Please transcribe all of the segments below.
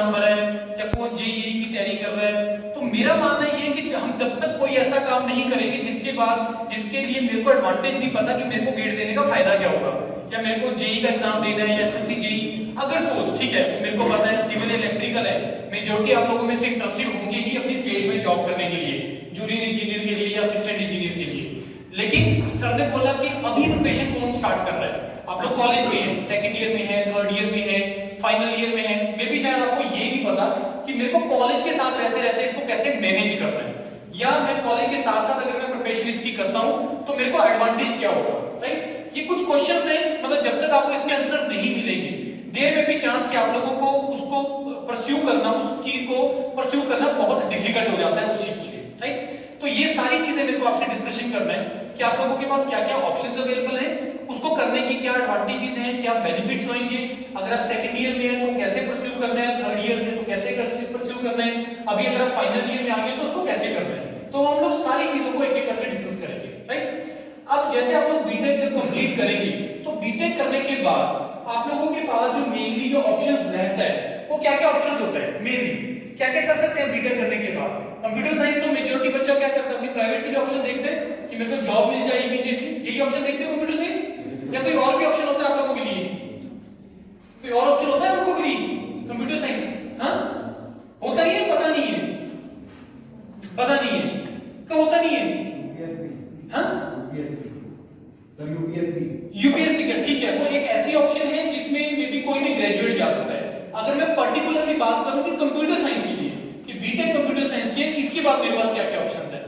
Exam भरा है या कौन जेईई की तैयारी कर रहा है। तो मेरा मानना ये है कि हम तब तक कोई ऐसा काम नहीं करेंगे जिसके लिए मेरे को एडवांटेज नहीं पता कि मेरे को गेट देने का फायदा क्या होगा, या मेरे को जेईई का एग्जाम देना है या एसएससी जेईई। अगर सपोज ठीक है मेरे को पता है सिविल इलेक्ट्रिकल है, मेजॉरिटी आप लोगों में से इंटरेस्टेड होंगे ही अपनी स्टेट में जॉब करने के लिए, जूनियर इंजीनियर के लिए या असिस्टेंट इंजीनियर के लिए। लेकिन सर ने बोला कि अभी प्रिपरेशन कौन स्टार्ट कर रहा है, आप लोग कॉलेज में है, सेकंड ईयर में है, थर्ड ईयर में है, फाइनल ईयर में है, मे भी शायद आपको ये नहीं पता कि मेरे को कॉलेज के साथ रहते रहते इसको कैसे मैनेज करना है, या मैं कॉलेज के साथ साथ अगर मैं प्रिपरेशन इसकी करता हूं तो मेरे को एडवांटेज क्या होगा, राइट। ये कुछ क्वेश्चंस हैं, मतलब जब तक आपको इसके आंसर नहीं मिलेंगे देयर में भी चांस कि आप लोगों को उसको परस्यू करना, उस चीज को परस्यू करना बहुत डिफिकल्ट हो जाता है उस चीज के लिए, राइट। तो ये सारी चीजें मेरे को आपसे डिस्कशन करना है कि आप लोगों के पास क्या क्या ऑप्शंस अवेलेबल हैं, उसको करने की क्या एडवांटेजेस हैं, क्या बेनिफिट्स होंगे, अगर आप सेकंड ईयर में हैं तो कैसे परस्यू करना है, थर्ड ईयर से तो कैसे परस्यू करना है, अभी अगर आप फाइनल ईयर में आ गए तो उसको कैसे करना है। तो हम लोग सारी चीजों को एक एक करके डिस्कस करेंगे, राइट। अब जैसे आप लोग बीटेक जब कंप्लीट करेंगे तो बीटेक करने के बाद आप लोगों के पास जो मेनली जो ऑप्शंस रहता है वो क्या क्या ऑप्शंस होता है, मेनली क्या क्या कर सकते हैं बीटेक करने के बाद। कंप्यूटर साइंस तो मेजॉरिटी बच्चा क्या करता है, अपनी प्राइवेट के जो ऑप्शन देखते हैं कि मेरे को जॉब मिल जाए इमीडिएटली, यही ऑप्शन देखते हैं कंप्यूटर साइंस, या कोई और भी ऑप्शन होता है आप लोगों के लिए, कोई और ऑप्शन होता है आप लोगों के लिए कंप्यूटर साइंस? हाँ होता नहीं है, पता नहीं है, पता नहीं है क्या होता नहीं है, यूपीएससी। हाँ यूपीएससी, सर यूपीएससी का ठीक है, वो एक ऐसी ऑप्शन है जिसमें मे बी कोई भी ग्रेजुएट जा सकता है। अगर मैं पर्टिकुलरली बात करूं कि कंप्यूटर साइंस के लिए कि बीटेक कंप्यूटर साइंस के, इसके बाद मेरे पास क्या क्या ऑप्शंस है।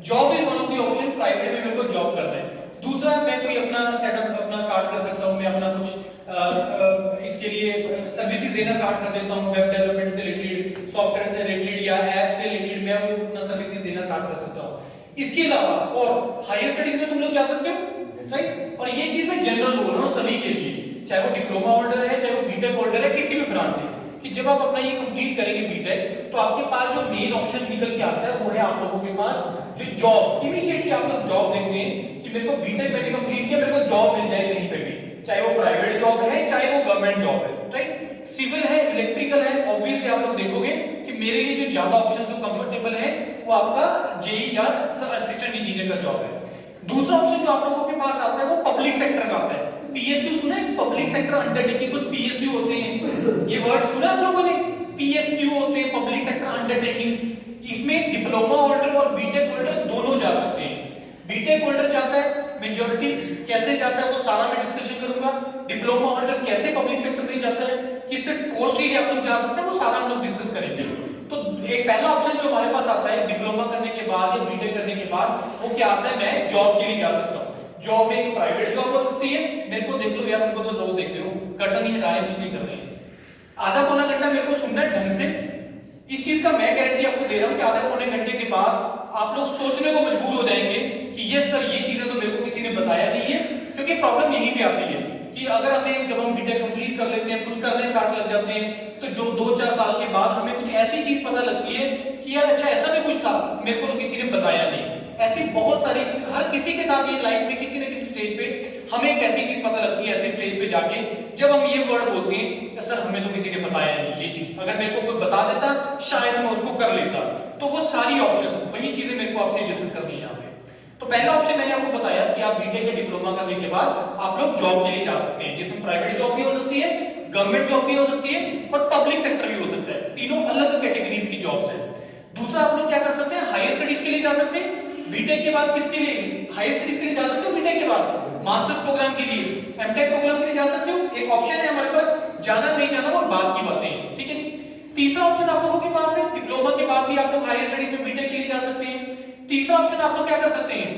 Job is one of the option, private में मेरे को जॉब करना है। दूसरा मैं कोई अपना सेटअप अपना स्टार्ट कर सकता हूं, मैं अपना कुछ इसके लिए सर्विसेज देना स्टार्ट कर देता हूं, वेब डेवलपमेंट से रिलेटेड, सॉफ्टवेयर से रिलेटेड या ऐप से रिलेटेड मैं वो अपना सर्विसेज देना स्टार्ट कर सकता हूं। इसके अलावा और हायर स्टडीज में तुम लोग जा सकते हो, राइट। और ये चीज मैं जनरल बोल रहा हूं सभी के लिए, चाहे वो डिप्लोमा होल्डर है, चाहे वो बीटेक होल्डर है, किसी भी ब्रांच से, कि जब आप अपना ये कंप्लीट करेंगे बीटेक तो आपके पास जो मेन ऑप्शन निकल के आता है वो है आप लोगों के पास जो जॉब, इमीडिएटली आप लोग जॉब देखते हैं कि मेरे को बीटेक मैंने कंप्लीट किया, मेरे को जॉब मिल जाए कहीं पे भी, चाहे वो प्राइवेट जॉब है चाहे वो गवर्नमेंट जॉब है, राइट। सिविल है, इलेक्ट्रिकल है, ऑब्वियसली आप लोग देखोगे कि मेरे लिए जो ज्यादा ऑप्शन जो कंफर्टेबल है वो आपका जेईई या असिस्टेंट इंजीनियर का जॉब है। दूसरा ऑप्शन जो आप लोगों के पास आता है वो पब्लिक सेक्टर का आता है। पीएसयू सुना है, पब्लिक सेक्टर अंडरटेकिंग, कुछ पीएसयू होते हैं, ये वर्ड सुना आप लोगों ने, पीएसयू होते हैं पब्लिक सेक्टर अंडरटेकिंग्स। इसमें डिप्लोमा होल्डर और बीटेक होल्डर दोनों जा सकते हैं। बीटेक होल्डर जाता है, मेजॉरिटी कैसे जाता है वो सारा मैं डिस्कशन करूंगा। डिप्लोमा होल्डर कैसे पब्लिक सेक्टर में जाता है, किस पोस्ट के लिए आप लोग जा सकते हैं, वो सारा हम लोग डिस्कस करेंगे। तो एक पहला ऑप्शन जो हमारे पास आता है डिप्लोमा करने के बाद या बीटेक करने के बाद, वो क्या आता है, मैं जॉब के लिए जा सकता हूं। जॉब में एक प्राइवेट जॉब हो सकती है, मेरे को देख लो यार, उनको तो रोज देखते हो, कर्टन ही हटा रहे, कुछ नहीं कर रहे हैं, आधा पौना घंटा मेरे को सुनना है ढंग से। इस चीज का मैं गारंटी आपको दे रहा हूं कि आधे पौने घंटे के बाद आप लोग सोचने को मजबूर हो जाएंगे कि यस सर ये चीजें तो मेरे को किसी ने बताया नहीं है। क्योंकि प्रॉब्लम यहीं पे आती है कि अगर हमें जब हम बीटेक कंप्लीट कर लेते हैं, कुछ करने स्टार्ट लग जाते हैं, तो जो 2-4 साल के बाद हमें कुछ ऐसी चीज पता लगती है कि यार अच्छा ऐसा भी कुछ था, मेरे को तो किसी ने बताया नहीं। ऐसी बहुत सारी, हर किसी के साथ ये लाइफ में किसी न किसी स्टेज पे हमें एक ऐसी चीज पता लगती है, ऐसी स्टेज पे जाके जब हम ये वर्ड बोलते हैं सर हमें तो किसी ने बताया नहीं ये चीज, अगर मेरे को कोई बता देता शायद मैं उसको कर लेता। तो वो सारी ऑप्शंस, वही चीजें मेरे को आपसे डिस्कस करनी है यहाँ पे। तो पहला ऑप्शन मैंने आपको बताया कि आप बीटेक का डिप्लोमा करने के बाद आप लोग जॉब के लिए जा सकते हैं, जिसमें प्राइवेट जॉब भी हो सकती है, गवर्नमेंट जॉब भी हो सकती है और पब्लिक सेक्टर भी हो सकता है। तीनों अलग कैटेगरीज की जॉब्स हैं। दूसरा आप लोग क्या कर सकते हैं, हायर स्टडीज के लिए जा सकते हैं। बीटेक के बाद किसके लिए, हायर स्टडीज के लिए जा सकते हो, बीटेक के बाद मास्टर्स प्रोग्राम के लिए, एमटेक प्रोग्राम के लिए जा सकते हो। एक ऑप्शन है हमारे पास, जाना नहीं जाना वो बात की बातें हैं, ठीक है। तीसरा ऑप्शन आप लोगों के पास है, डिप्लोमा के बाद भी आप लोग हायर स्टडीज में बीटेक के लिए जा सकते हैं। तीसरा ऑप्शन आप लोग क्या कर सकते हैं,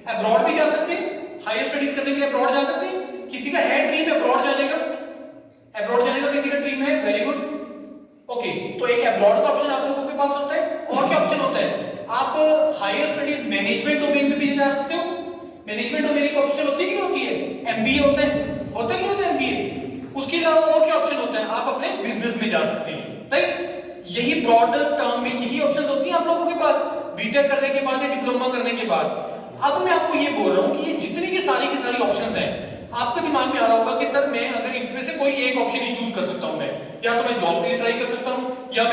अब्रॉड भी जा सकते हैं, हायर स्टडीज करने के लिए अब्रॉड जा सकते हैं। किसी का है ड्रीम अब्रॉड जाने का, अब्रॉड जाने का किसी का ड्रीम है, वेरी गुड, ओके। तो एक अब्रॉड का ऑप्शन आप लोगों के पास होता है। और क्या ऑप्शन होता है, आप हायर स्टडीज मैनेजमेंट डोमेन में भी जा सकते हो। मैनेजमेंट डोमेन की ऑप्शन होती है कि नहीं होती है, एमबीए होता है कि नहीं होता है एमबीए। उसके अलावा और क्या ऑप्शन होता है, आप अपने बिजनेस में जा सकते हैं, राइट। यही ब्रॉडर टर्म में यही ऑप्शंस होती हैं आप लोगों के पास बीटेक करने के बाद या डिप्लोमा करने के बाद। अब मैं आपको ये बोल रहा हूं कि ये जितनी की सारी ऑप्शंस हैं, आपके दिमाग में आ रहा होगा कि सर मैं अगर इसमें से कोई एक ऑप्शन ही चूज कर सकता हूं, मैं या तो मैं जॉब के लिए ट्राई कर सकता हूं, या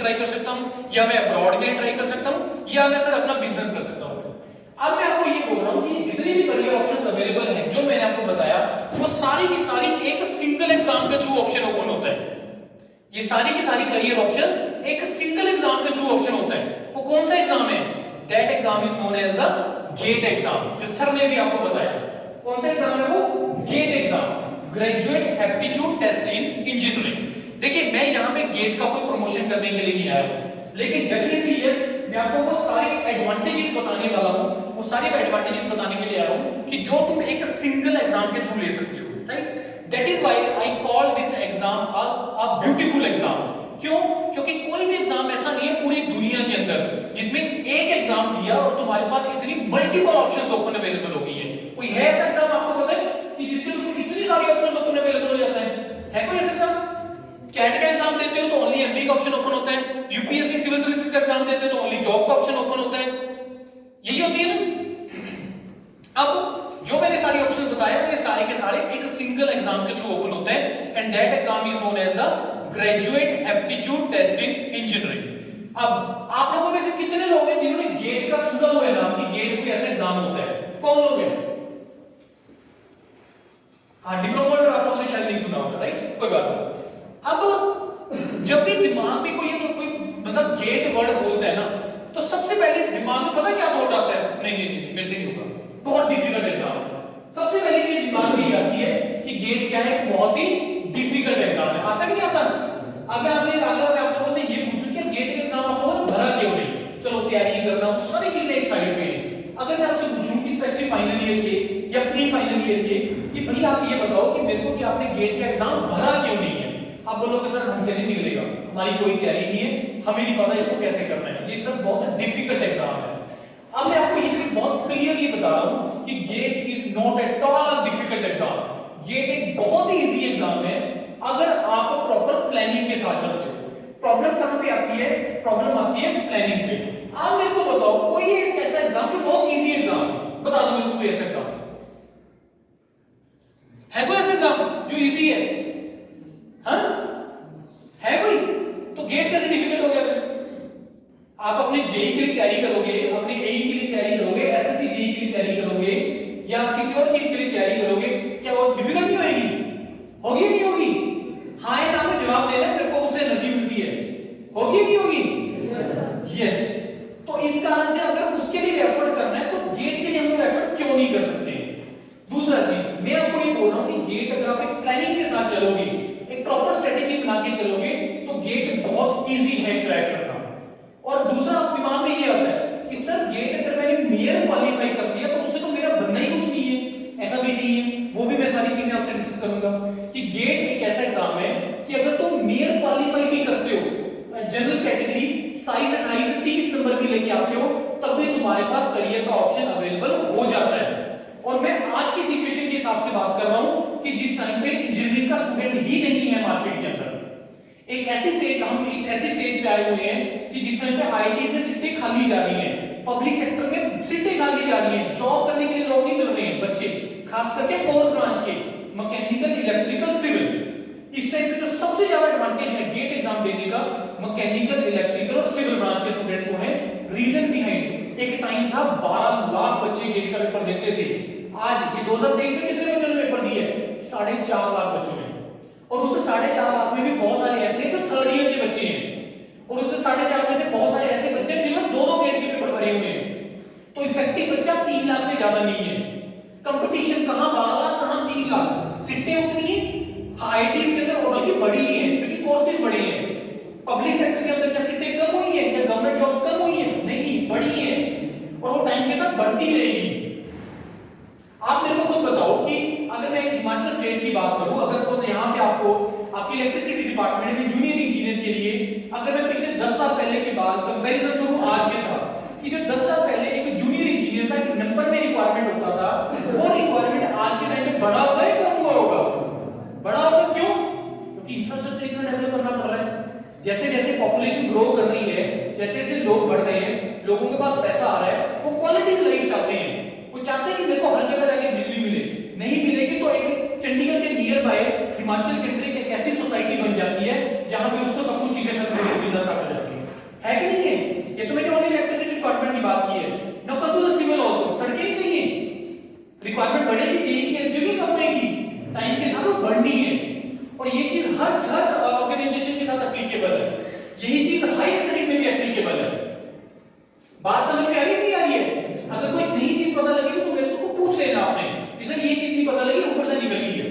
ट्राई कर सकता हूं, या मैं अब्रॉड के लिए ट्राई कर सकता हूं, या मैं सर अपना बिजनेस कर सकता हूं। अब मैं आपको ये बोल रहा हूं कि जितने भी करियर ऑप्शंस अवेलेबल हैं जो मैंने आपको बताया, वो सारी की सारी एक सिंगल एग्जाम के थ्रू ऑप्शन ओपन होता है। ये सारी की सारी करियर ऑप्शंस एक सिंगल एग्जाम के थ्रू ऑप्शन होता है। वो कौन सा एग्जाम है? That exam is known as the GATE exam, जो सर ने भी आपको बताया। कौन सा एग्जाम है वो? GATE exam, graduate aptitude test in engineering. देखिए मैं यहाँ पे गेट का कोई प्रमोशन करने के लिए नहीं आया हूँ, लेकिन डेफिनेटली यस, मैं आपको वो सारे एडवांटेजेस बताने वाला हूँ, वो सारे एडवांटेजेस बताने के लिए आया हूँ कि जो तुम एक सिंगल एग्जाम के थ्रू ले सकते हो, right? That is why I call this exam a beautiful exam. क्यों? क्योंकि कोई भी एग्जाम ऐसा नहीं है पूरी दुनिया के अंदर जिसमें एक एग्जाम दिया और तुम्हारे पास इतनी मल्टीपल ऑप्शंस ओपन अवेलेबल हो गई है। कोई है ऐसा एग्जाम आपको पता है कि जिसके अंदर इतनी सारी ऑप्शंस ओपन अवेलेबल हो जाता है कोई ऐसा एग्जाम? कैट का एग्जाम देते हो तो ओनली एमबी का ऑप्शन ओपन होता है, यूपीएससी सिविल सर्विसेज का एग्जाम देते हो तो ओनली जॉब का ऑप्शन ओपन होता है। यही होती है ना। अब जो मैंने सारी ऑप्शंस बताए वो सारे के सारे एक सिंगल एग्जाम के थ्रू ओपन होते हैं, and that exam is known as the graduate aptitude test in engineering. अब आप लोगों में से कितने लोग हैं जिन्होंने गेट का सुना हुआ है नाम कि गेट कोई ऐसा एग्जाम होता है? कौन लोग हैं? हाँ, डिप्लोमा होल्डर आप लोगों ने शायद नहीं सुना होगा, राइट? कोई बात नहीं। अब जब भी दिमाग में कोई मतलब गेट वर्ड बोलता है ना, तो सबसे पहले दिमाग में पता क्या थॉट आता है? नहीं नहीं नहीं, मेरे से नहीं होगा, बहुत डिफिकल्ट एग्जाम है। सबसे पहली चीज दिमाग में आती है कि गेट क्या है? बहुत ही डिफिकल्ट एग्जाम है। आता कि नहीं आता? अब मैं आप लोगों से ये पूछूं कि गेट का एग्जाम आप लोगों ने भरा क्यों नहीं? चलो तैयारी करना, वो सारी चीजें एक साइड पे है। अगर मैं आपसे पूछूं कि स्पेशली फाइनल ईयर के या प्री फाइनल ईयर के कि भाई आप ये बताओ कि मेरे को कि आपने गेट का एग्जाम भरा क्यों नहीं है, आप बोलोगे सर हमसे नहीं निकलेगा, हमारी कोई तैयारी नहीं है, हमें नहीं पता इसको कैसे करना है, ये सब बहुत डिफिकल्ट एग्जाम है। अब मैं आपको ये चीज बहुत क्लियरली बता रहा हूं कि GATE is not at all a difficult exam. GATE एक बहुत ही इजी एग्जाम है अगर आप प्रॉपर प्लानिंग के साथ चलते हो। प्रॉब्लम कहां पे आती है? प्रॉब्लम आती है प्लानिंग पे। आप मेरे को बताओ कोई एक ऐसा एग्जाम जो बहुत इजी एग्जाम, बता दो मेरे को कोई ऐसा एग्जाम है? कोई ऐसा एग्जाम जो इजी है? हाँ है कोई? तो गेट कैसे डिफिकल्ट हो गया फिर? आप अपने जेई के लिए तैयारी करोगे, अपने एई के लिए तैयारी करोगे, एसएससी जेई के लिए तैयारी करोगे, या किसी और चीज के लिए तैयारी करोगे, क्या वो डिफिकल्ट नहीं होगी? होगी नहीं होगी? हाँ या ना में जवाब देना, मेरे को उससे एनर्जी मिलती है। होगी नहीं होगी? यस। तो इस कारण से अगर उसके लिए एफर्ट करना है तो गेट के लिए हम लोग एफर्ट क्यों नहीं कर सकते? दूसरा चीज मैं आपको ये बोल रहा हूं कि गेट अगर आप एक प्लानिंग के साथ चलोगे, एक प्रॉपर स्ट्रेटेजी बना के चलोगे, तो गेट बहुत इजी है क्रैक करना। और दूसरा दिमाग में ये आता है कि सर गेट अगर मैंने मेयर क्वालीफाई कर दिया तो उससे तो मेरा बनना ही कुछ नहीं है। ऐसा भी नहीं है, वो भी मैं सारी चीजें आपसे डिस्कस करूंगा कि गेट एक ऐसा एग्जाम है कि अगर तुम मेयर क्वालीफाई भी करते हो, जनरल कैटेगरी 27 से 28 से 30 नंबर भी लेके आते हो, तब भी तुम्हारे पास करियर का ऑप्शन अवेलेबल हो जाता है। और मैं आज की सिचुएशन के हिसाब से बात कर रहा हूं कि जिस टाइम पे इंजीनियरिंग का स्टूडेंट ही नहीं है मार्केट के अंदर, एक ऐसी स्टेज, हम इस ऐसी स्टेज पे आए हुए हैं कि जिस टाइम पे आईटीज में सीटें खाली जा रही हैं, पब्लिक सेक्टर में सीटें खाली जा रही हैं, जॉब करने के लिए लोग नहीं मिल रहे हैं बच्चे, खास करके कोर ब्रांच के मैकेनिकल, इलेक्ट्रिकल, सिविल। इस टाइम पे जो सबसे ज्यादा एडवांटेज है गेट एग्जाम देने का मैकेनिकल, इलेक्ट्रिकल और सिविल ब्रांच के स्टूडेंट को है। रीजन बिहाइंड, एक टाइम था 12 लाख बच्चे गेट का पेपर देते थे, आज ये 2023 में कितने बच्चों ने पेपर दिए? 4.5 लाख बच्चों ने। और उससे 4.5 लाख में भी बहुत सारे ऐसे हैं जो थर्ड ईयर के बच्चे हैं, और उससे 4.5 में से बहुत सारे ऐसे बच्चे हैं जिन्होंने दो गेट के पेपर भरे हुए हैं। तो इफेक्टिव बच्चा 3 लाख से ज्यादा नहीं है। कंपटीशन कहां 12 लाख, कहां 3 लाख। सीटें उतनी आईटीज के अंदर बल्कि बड़ी है क्योंकि कोर्सेज बड़े हैं। पब्लिक सेक्टर के अंदर क्या सीटें कम हुई है या गवर्नमेंट जॉब्स कम हुई है? नहीं, बड़ी है, और वो टाइम के साथ बढ़ती रहेगी। आप मेरे को खुद बताओ कि अगर मैं हिमाचल स्टेट की बात करूं, अगर सपोज यहां पे आपको आपकी इलेक्ट्रिसिटी डिपार्टमेंट में जूनियर इंजीनियर के लिए अगर मैं पिछले 10 साल पहले के बाद कंपैरिजन करूं आज के साथ कि जो 10 साल पहले एक जूनियर इंजीनियर का एक नंबर में रिक्वायरमेंट होता था, वो रिक्वायरमेंट आज के टाइम में बढ़ा होगा या कम हुआ होगा? बढ़ा होगा। क्यों? क्योंकि इंफ्रास्ट्रक्चर इतना डेवलप करना पड़ रहा है। जैसे जैसे पॉपुलेशन ग्रो कर रही है, जैसे जैसे लोग बढ़ रहे हैं, लोगों के पास पैसा आ रहा है, वो क्वालिटी लाइफ चाहते हैं। वो चाहते हैं कि मेरे को हर जगह जाके बिजली मिले, नहीं मिलेगी तो एक चंडीगढ़ के नियर बाय हिमाचल कंट्री की एक ऐसी सोसाइटी बन जाती है जहां पे उसको सब कुछ चीजें फैसिलिटी मिलना स्टार्ट हो जाती है। है कि नहीं है? ये तो मैंने ओनली इलेक्ट्रिसिटी डिपार्टमेंट की बात की है। Now come to the civil also, सड़कें नहीं चाहिए, रिक्वायरमेंट बढ़ेगी, चाहिए कि एसडीओ की कम होगी, टाइम के साथ वो बढ़नी है। और ये चीज हर ऑर्गेनाइजेशन के साथ एप्लीकेबल है, यही चीज हाई स्टडीज में भी एप्लीकेबल है। बात समझ में आ रही है नहीं आ रही है? अगर कोई नई चीज पता लगी तो मेरे को पूछ लेना आपने कि सर ये चीज नहीं पता लगी, ऊपर से निकली है,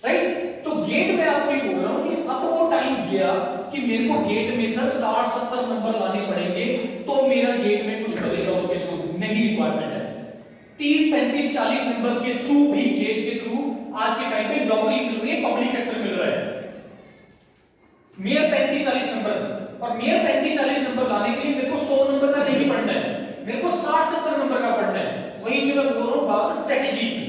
राइट? तो गेट में आपको ये बोल रहा हूं कि अब वो टाइम गया कि मेरे को गेट में सर 60-70 नंबर लाने पड़ेंगे तो मेरा गेट में कुछ बनेगा, उसके थ्रू नहीं रिक्वायरमेंट है। 30-35-40 नंबर के थ्रू भी, गेट के थ्रू आज के टाइम पे नौकरी मिल रही है, पब्लिक सेक्टर मिल रहा है। मेयर 35-40 नंबर, और मेयर 35-40 नंबर लाने के लिए मेरे को 100 नंबर का नहीं पढ़ना है, मेरे को 60-70 नंबर का पढ़ना है। वही जो मैं बोल रहा हूं बात स्ट्रेटेजी की,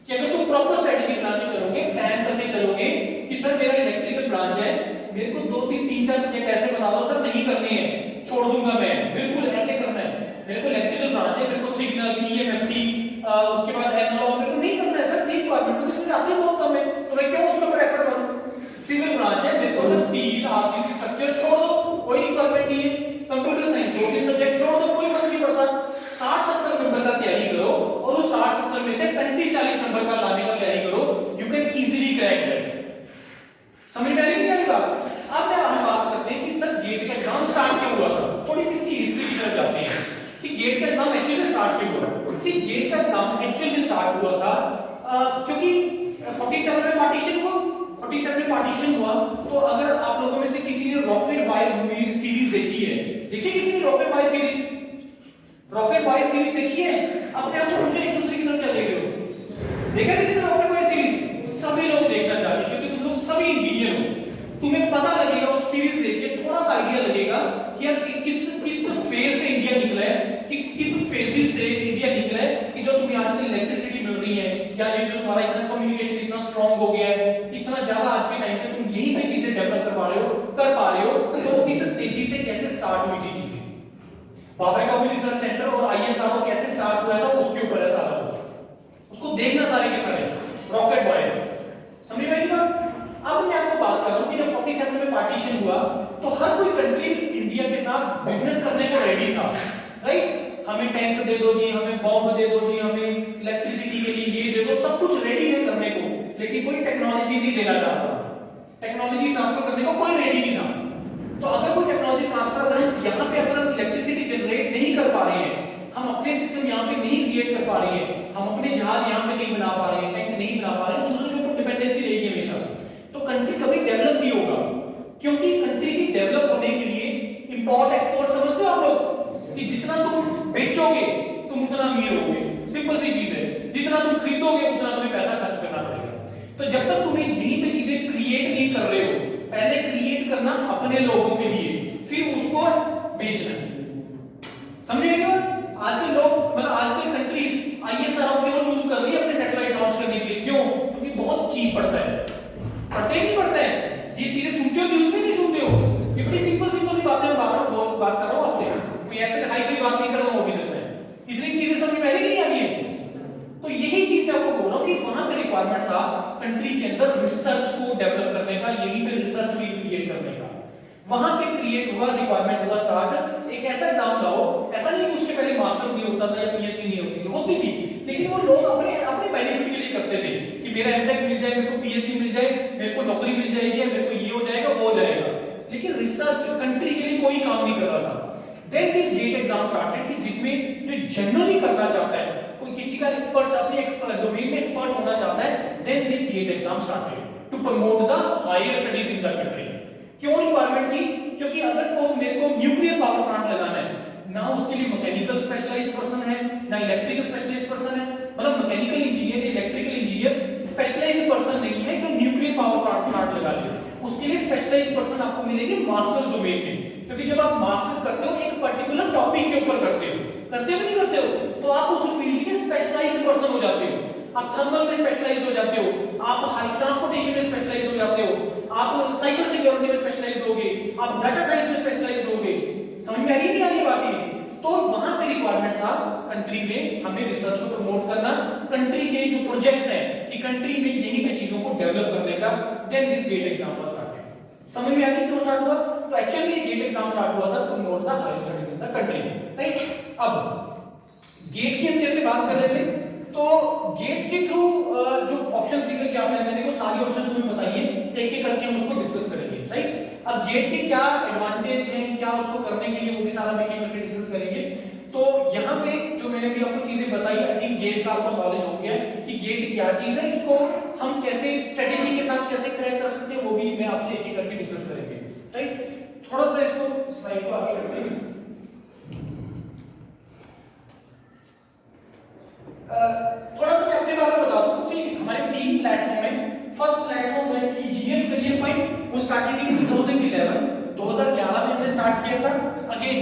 कि अगर तुम प्रॉपर स्ट्रेटेजी बना के चलोगे, प्लान करके चलोगे कि सर मेरा इलेक्ट्रिकल ब्रांच है, मेरे को 2-3-4 सब्जेक्ट ऐसे बता दो सर, नहीं करने हैं, छोड़ दूंगा मैं, बिल्कुल ऐसे करना है। मेरे को इलेक्ट्रिकल ब्रांच है, मेरे को सिग्नल, ईएमएफटी, उसके बाद एनालॉग, मेरे को नहीं करना है सर, नहीं रिक्वायरमेंट, क्योंकि इसमें आते बहुत कम है, तो मैं क्यों उसके ऊपर एफर्ट करूं? सिविल ब्रांच है, मेरे को सर स्टील, आरसीसी स्ट्रक्चर छोड़ दो, कोई रिक्वायरमेंट नहीं है। कंप्यूटर साइंस 2-3 सब्जेक्ट छोड़ दो, कोई फर्क नहीं पड़ता। 60-70 नंबर का तैयारी करो और उस 60-70 में से 35-40 नंबर का लाने का तैयारी करो, you can easily crack that. समझ में आ रही है नहीं बात? अब हम बात करते हैं कि सर गेट का एग्जाम स्टार्ट क्यों हुआ था, थोड़ी सी इसकी हिस्ट्री की तरफ जाते हैं कि गेट का एग्जाम एक्चुअली में स्टार्ट क्यों हुआ। सी गेट का एग्जाम एक्चुअली में स्टार्ट हुआ था क्योंकि 47 में पार्टीशन हुआ, 47 में पार्टीशन हुआ। तो अगर आप लोगों में से किसी ने रॉकेट बॉयज मूवी सीरीज देखी है, देखिए किसी ने rocket boys series, rocket boys series देखी है? अपने आप को पूछे एक दूसरे की तरफ क्या देख रहे हो? देखा किसी ने रॉकेट बॉयज सीरीज? सभी लोग देखना चाहते क्योंकि तुम लोग सभी इंजीनियर हो, तुम्हें पता लगेगा उस सीरीज देख के, थोड़ा सा आइडिया लगेगा कि यार किस फेज से इंडिया निकला है, कि किस फेजेस से इंडिया निकला है, कि जो तुम्हें आजकल इलेक्ट्रिसिटी मिल रही है, या ये जो तुम्हारा इतना कम्युनिकेशन इतना स्ट्रांग हो गया है, इतना ज्यादा आज के टाइम पे तुम यही पे चीजें डेवलप कर पा रहे हो, तो इस स्टेज से कैसे स्टार्ट हुई थी चीजें, बाबा का रिसर्च सेंटर और आईएसआरओ कैसे स्टार्ट हुआ था, उसके ऊपर है सारा, उसको देखना सारे के सारे रॉकेट बॉयज। समझ में आई बात? अब मैं आपको बात कर रहा हूं कि जब 47 में पार्टीशन हुआ तो हर कोई कंट्री इंडिया के साथ बिजनेस करने को रेडी था, राइट? हमें टैंक दे दो जी, हमें बॉम्ब दे दो जी, हमें इलेक्ट्रिसिटी के लिए ये दे दो, सब कुछ रेडी है करने को, लेकिन कोई टेक्नोलॉजी नहीं देना चाहता, टेक्नोलॉजी ट्रांसफर करने को कोई रेडी नहीं था। तो अगर कोई टेक्नोलॉजी ट्रांसफर करें, यहाँ पे अगर हम इलेक्ट्रिसिटी जनरेट नहीं कर पा रहे हैं, हम अपने सिस्टम यहाँ पे नहीं क्रिएट कर पा रहे हैं, हम अपने जहाज यहाँ पे नहीं बना पा रहे हैं, टैंक नहीं बना पा रहे हैं, दूसरे के ऊपर डिपेंडेंसी रहेगी हमेशा, तो कंट्री कभी डेवलप नहीं होगा। क्योंकि कंट्री की डेवलप होने के लिए इंपोर्ट एक्सपोर्ट समझते हो आप लोग, कि जितना तुम बेचोगे तुम उतना अमीर होगे, सिंपल सी चीज है, जितना तुम खरीदोगे उतना तुम्हें पैसा खर्च करना पड़ेगा। तो जब तक तुम्हें यही पे चीजें क्रिएट नहीं कर रहे हो, पहले क्रिएट करना अपने लोगों के लिए, फिर उसको बेचना। समझ रहे हो? आजकल लोग, मतलब आजकल कंट्रीज आईएसआरओ क्यों चूज कर रही है अपने सैटेलाइट लॉन्च करने के लिए? क्यों? क्योंकि बहुत चीप पड़ता है, पढ़ते नहीं पढ़ते हैं ये चीजें, सुनते हो न्यूज़ में नहीं सुनते हो, ये बड़ी सिंपल सी बातें मैं बात कर रहा हूं आपसे, कोई ऐसे हाई फाई बात नहीं कर रहा हूं अभी तक मैं, इतनी चीजें समझ में पहले नहीं आ रही है। तो यही चीज मैं आपको बोल रहा हूं कि वहां पे रिक्वायरमेंट था कंट्री के अंदर रिसर्च को डेवलप करने का, यही पे रिसर्च भी क्रिएट करने का, वहां पे क्रिएट हुआ, रिक्वायरमेंट हुआ स्टार्ट। एक ऐसा एग्जाम लाओ, ऐसा नहीं कि उसके पहले मास्टर्स नहीं होता था या पीएचडी नहीं होती थी, लेकिन वो लोग अपने अपने बेनिफिट के लिए करते थे कि मेरा एमटेक मिल जाए, मेरे को पीएचडी मिल जाए, मेरे को नौकरी मिल जाएगी, मेरे को ये हो जाएगा वो हो जाएगा, लेकिन रिसर्च कंट्री के लिए कोई काम नहीं कर रहा था। Then this GATE exam started, कि जिसमें जो जनरली करना चाहता है, कोई किसी का एक्सपर्ट अपने डोमेन में एक्सपर्ट होना चाहता है, then this GATE exam started to promote the higher studies in the country. क्यों रिक्वायरमेंट थी? क्योंकि अगर सपोज मेरे को न्यूक्लियर पावर प्लांट लगाना है, ना उसके लिए मैकेनिकल स्पेशलाइज्ड पर्सन है, ना इलेक्ट्रिकल स्पेशलाइज्ड पर्सन है, मतलब मैकेनिकल इंजीनियर या इलेक्ट्रिकल इंजीनियर स्पेशलाइज्ड पर्सन नहीं है जो न्यूक्लियर पावर प्लांट लगा ले, उसके लिए स्पेशलाइज्ड पर्सन आपको मिलेंगे मास्टर्स डोमेन में। क्योंकि जब आप मास्टर्स करते हो एक पर्टिकुलर टॉपिक के ऊपर करते हो नहीं करते हो, तो आप उस फील्ड के स्पेशलाइज्ड पर्सन हो जाते हो। आप थर्मल में स्पेशलाइज्ड हो जाते हो, आप हाई ट्रांसपोर्टेशन में स्पेशलाइज्ड हो जाते हो, आप साइबर सिक्योरिटी में स्पेशलाइज्ड होगे, आप डाटा साइंस में स्पेशलाइज्ड होगे। समझ में आ रही है नहीं आ रही बातें? तो वहां पे रिक्वायरमेंट था कंट्री में हमें रिसर्च को प्रमोट करना, कंट्री के जो प्रोजेक्ट्स हैं कि कंट्री में यही पे चीजों को डेवलप करने का। Then this GATE exam was started. समझ में आ गया क्यों स्टार्ट हुआ? तो एक्चुअली ये गेट एग्जाम स्टार्ट हुआ था to note the higher studies in the country, right. अब गेट की हम जैसे बात कर रहे थे, तो गेट के थ्रू जो ऑप्शंस निकल के आते हैं, मैंने को सारी ऑप्शंस तुम्हें बताइए, एक एक करके हम उसको डिस्कस करेंगे, राइट। अब गेट के क्या एडवांटेज हैं, क्या उसको करने के लिए, वो भी सारा हम एक एक करके डिस्कस करेंगे। तो यहाँ पे जो मैंने भी आपको चीजें बताई, आई थिंक गेट का आपको नॉलेज हो गया है कि गेट क्या चीज है, इसको हम कैसे स्ट्रेटेजी के साथ कैसे क्रैक कर सकते हैं, वो भी मैं आपसे एक एक करके डिस्कस करेंगे, राइट। थोड़ा सा इसको स्लाइड को आगे करते हैं। थोड़ा सा मैं अपने बारे में बता दूं। सी हमारे 3 प्लेटफॉर्म है। फर्स्ट प्लेटफॉर्म है इंजीनियर्स करियर पॉइंट, वो स्टार्टेड इन 2011 में हमने स्टार्ट किया था। Again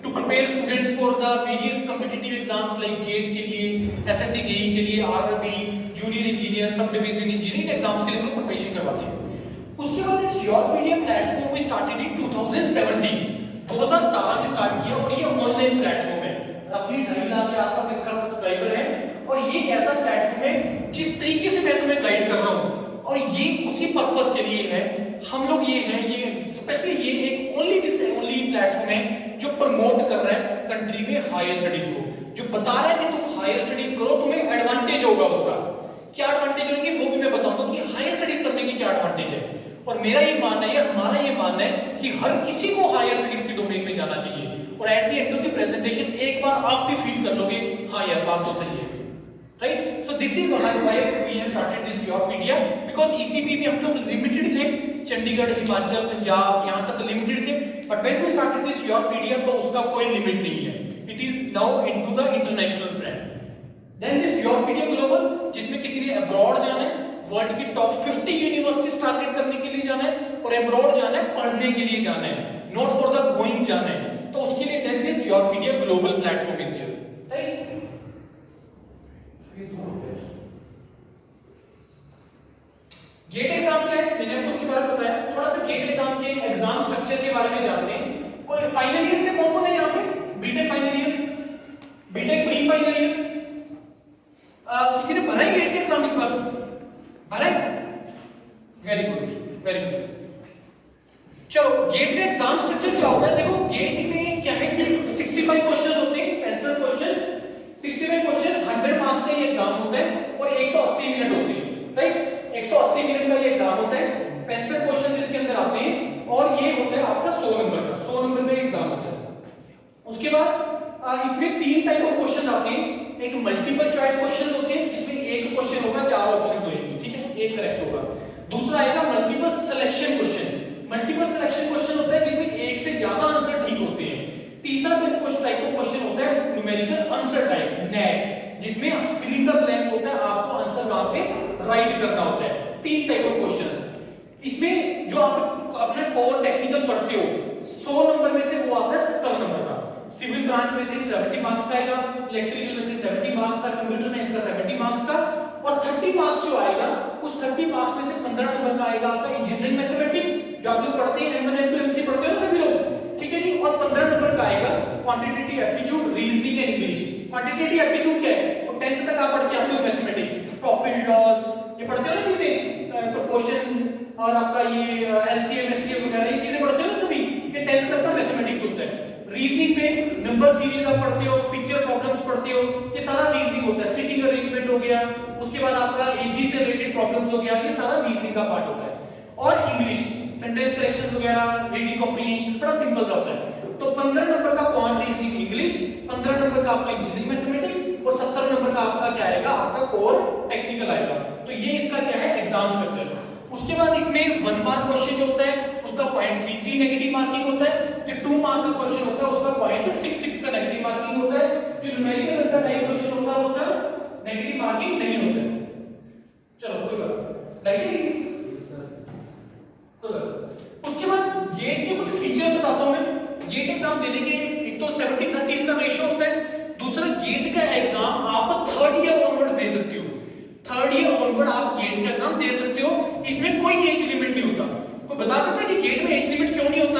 to prepare students for the various competitive exams like GATE के लिए, एसएससी जेईई के लिए, RRB, junior engineer, sub division engineering exams के लिए हम लोग प्रिपरेशन करवाते हैं। उसके बाद इस योरपीडिया प्लेटफॉर्म वी स्टार्टेड इन 2017 में स्टार्ट किया, और ये ऑनलाइन प्लेटफॉर्म है। रफली 2.5 लाख के आसपास इसका सब्सक्राइबर है, और ये ऐसा प्लेटफॉर्म है जिस तरीके से मैं तुम्हें गाइड कर रहा हूं, और ये उसी पर्पस के लिए है। हम लोग ये हैं, ये स्पेशली ये एक ओनली प्लेटफॉर्म है जो प्रमोट कर रहा है कंट्री में हायर स्टडीज को, जो बता रहा है कि तुम हायर स्टडीज करो, तुम्हें एडवांटेज होगा। उसका क्या एडवांटेज होंगे वो भी मैं बताऊंगा कि हायर स्टडीज करने के क्या एडवांटेज है। और मेरा ये मानना है, हमारा ये मानना है कि हर किसी को हायर स्टडीज के डोमेन में जाना चाहिए, और at the end of the presentation एक बार आप भी फील कर लोगे, हाँ यार बात तो सही है, right. So this is why we have started this Yourpedia, because ECP में हम लोग लिमिटेड थे, चंडीगढ़, हिमाचल, पंजाब यहां तक लिमिटेड थे, but when we started this Yourpedia तो उसका कोई लिमिट नहीं है। It is now into the international brand. Then this Yourpedia global, जिसमें किसी ने अब्रॉड जाना है, वर्ल्ड की टॉप 50 यूनिवर्सिटीज टारगेट करने के लिए जाना है, और अब्रॉड जाना है पढ़ने के लिए जाना है, नॉट फॉर द गोइंग जाना है, तो उसके लिए then this Yourpedia global platform is there, right. GATE exam क्या है, मैंने आपको उसके बारे में बताया। थोड़ा सा गेट एग्जाम के एग्जाम स्ट्रक्चर के बारे में जानते हैं। कोई फाइनल ईयर से कौन है यहाँ पे? BTech final year, BTech pre final year, किसी ने भरा है गेट के एग्जाम इस बार? भरा है? Very good, very good. चलो गेट का एग्जाम स्ट्रक्चर क्या होता है? देखो गेट में क्या है कि 65 क्वेश्चन होते हैं, 65 क्वेश्चन, 65 क्वेश्चन, 100 मार्क्स का ये एग्जाम होता है, और 180 मिनट होते हैं, राइट। 180 मिनट का ये एग्जाम होता है, 65 क्वेश्चन इसके अंदर आते हैं, और ये होता है आपका 100 नंबर का, 100 नंबर का एग्जाम होता है। उसके बाद इसमें 3 टाइप ऑफ क्वेश्चन आते हैं। एक मल्टीपल चॉइस क्वेश्चन होते हैं, जिसमें एक क्वेश्चन होगा, 4 ऑप्शन होंगे, ठीक है, एक करेक्ट होगा। दूसरा आएगा multiple selection question. Multiple selection question होता है जिसमें एक से ज्यादा आंसर ठीक होते हैं। तीसरा कुछ टाइप ऑफ क्वेश्चन होता है न्यूमेरिकल आंसर टाइप, नेट, जिसमें फिलिंग द ब्लैंक होता है, आपको आंसर वहां पे राइट करना होता है। 3 टाइप ऑफ क्वेश्चंस। इसमें जो आप अपने कोर टेक्निकल पढ़ते हो, 100 नंबर में से वो आता है 70 नंबर का। सिविल ब्रांच में से 70 मार्क्स का आएगा, इलेक्ट्रिकल में से 70 मार्क्स का, कंप्यूटर साइंस का 70 मार्क्स का, और 30 मार्क्स जो आएगा उस 30 मार्क्स में से 15 नंबर का आएगा आपका इंजीनियरिंग मैथमेटिक्स, जो आप लोग पढ़ते हैं, M1 M2 M3 पढ़ते हो ना सभी लोग, ठीक है जी। और 15 नंबर का आएगा quantitative aptitude, reasoning and English. Quantitative aptitude क्या है? वो 10th तक आप पढ़ के आते हो मैथमेटिक्स, प्रॉफिट लॉस, ये पढ़ते हो ना चीजें, प्रोपोर्शन, और आपका ये एलसीएम एचसीएफ वगैरह ये चीजें पढ़ते हो ना सभी, ये 10th तक का मैथमेटिक्स होता है। रीजनिंग में नंबर सीरीज आप पढ़ते हो, पिक्चर प्रॉब्लम्स पढ़ते हो, ये सारा रीजनिंग होता है। सिटिंग अरेंजमेंट हो गया, उसके बाद आपका एजी से रिलेटेड प्रॉब्लम्स हो गया, ये सारा रीजनिंग का पार्ट होता है। और इंग्लिश, सेंटेंस करेक्शंस वगैरह, रीडिंग कॉम्प्रिहेंशन, बड़ा सिंपल सा होता है। तो 15 नंबर का क्वांट रीजनिंग इंग्लिश, 15 नंबर का आपका इंजीनियरिंग मैथमेटिक्स, और 70 नंबर का आपका क्या आएगा? आपका कोर टेक्निकल आएगा। तो ये इसका क्या है? Exam structure. उसके बाद इसमें 1 मार्क क्वेश्चन जो होता है उसका 0.33 नेगेटिव मार्किंग होता है। जो 2 मार्क का क्वेश्चन होता है उसका 0.66 का नेगेटिव मार्किंग होता है। जो न्यूमेरिकल आंसर टाइप क्वेश्चन होता है उसका नेगेटिव मार्किंग नहीं होता है। चलो कोई बात नहीं, उसके बाद गेट के कुछ फीचर बताता हूं मैं। गेट एग्जाम देने के एक तो 70-30 का रेशियो होता है, दूसरा गेट का एग्जाम आप 3rd ईयर ऑनवर्ड दे सकते हो। 3rd ईयर ऑनवर्ड आप गेट का एग्जाम दे सकते हो, इसमें कोई एज लिमिट नहीं होता। कोई बता सकता है कि गेट में एज लिमिट क्यों नहीं होता?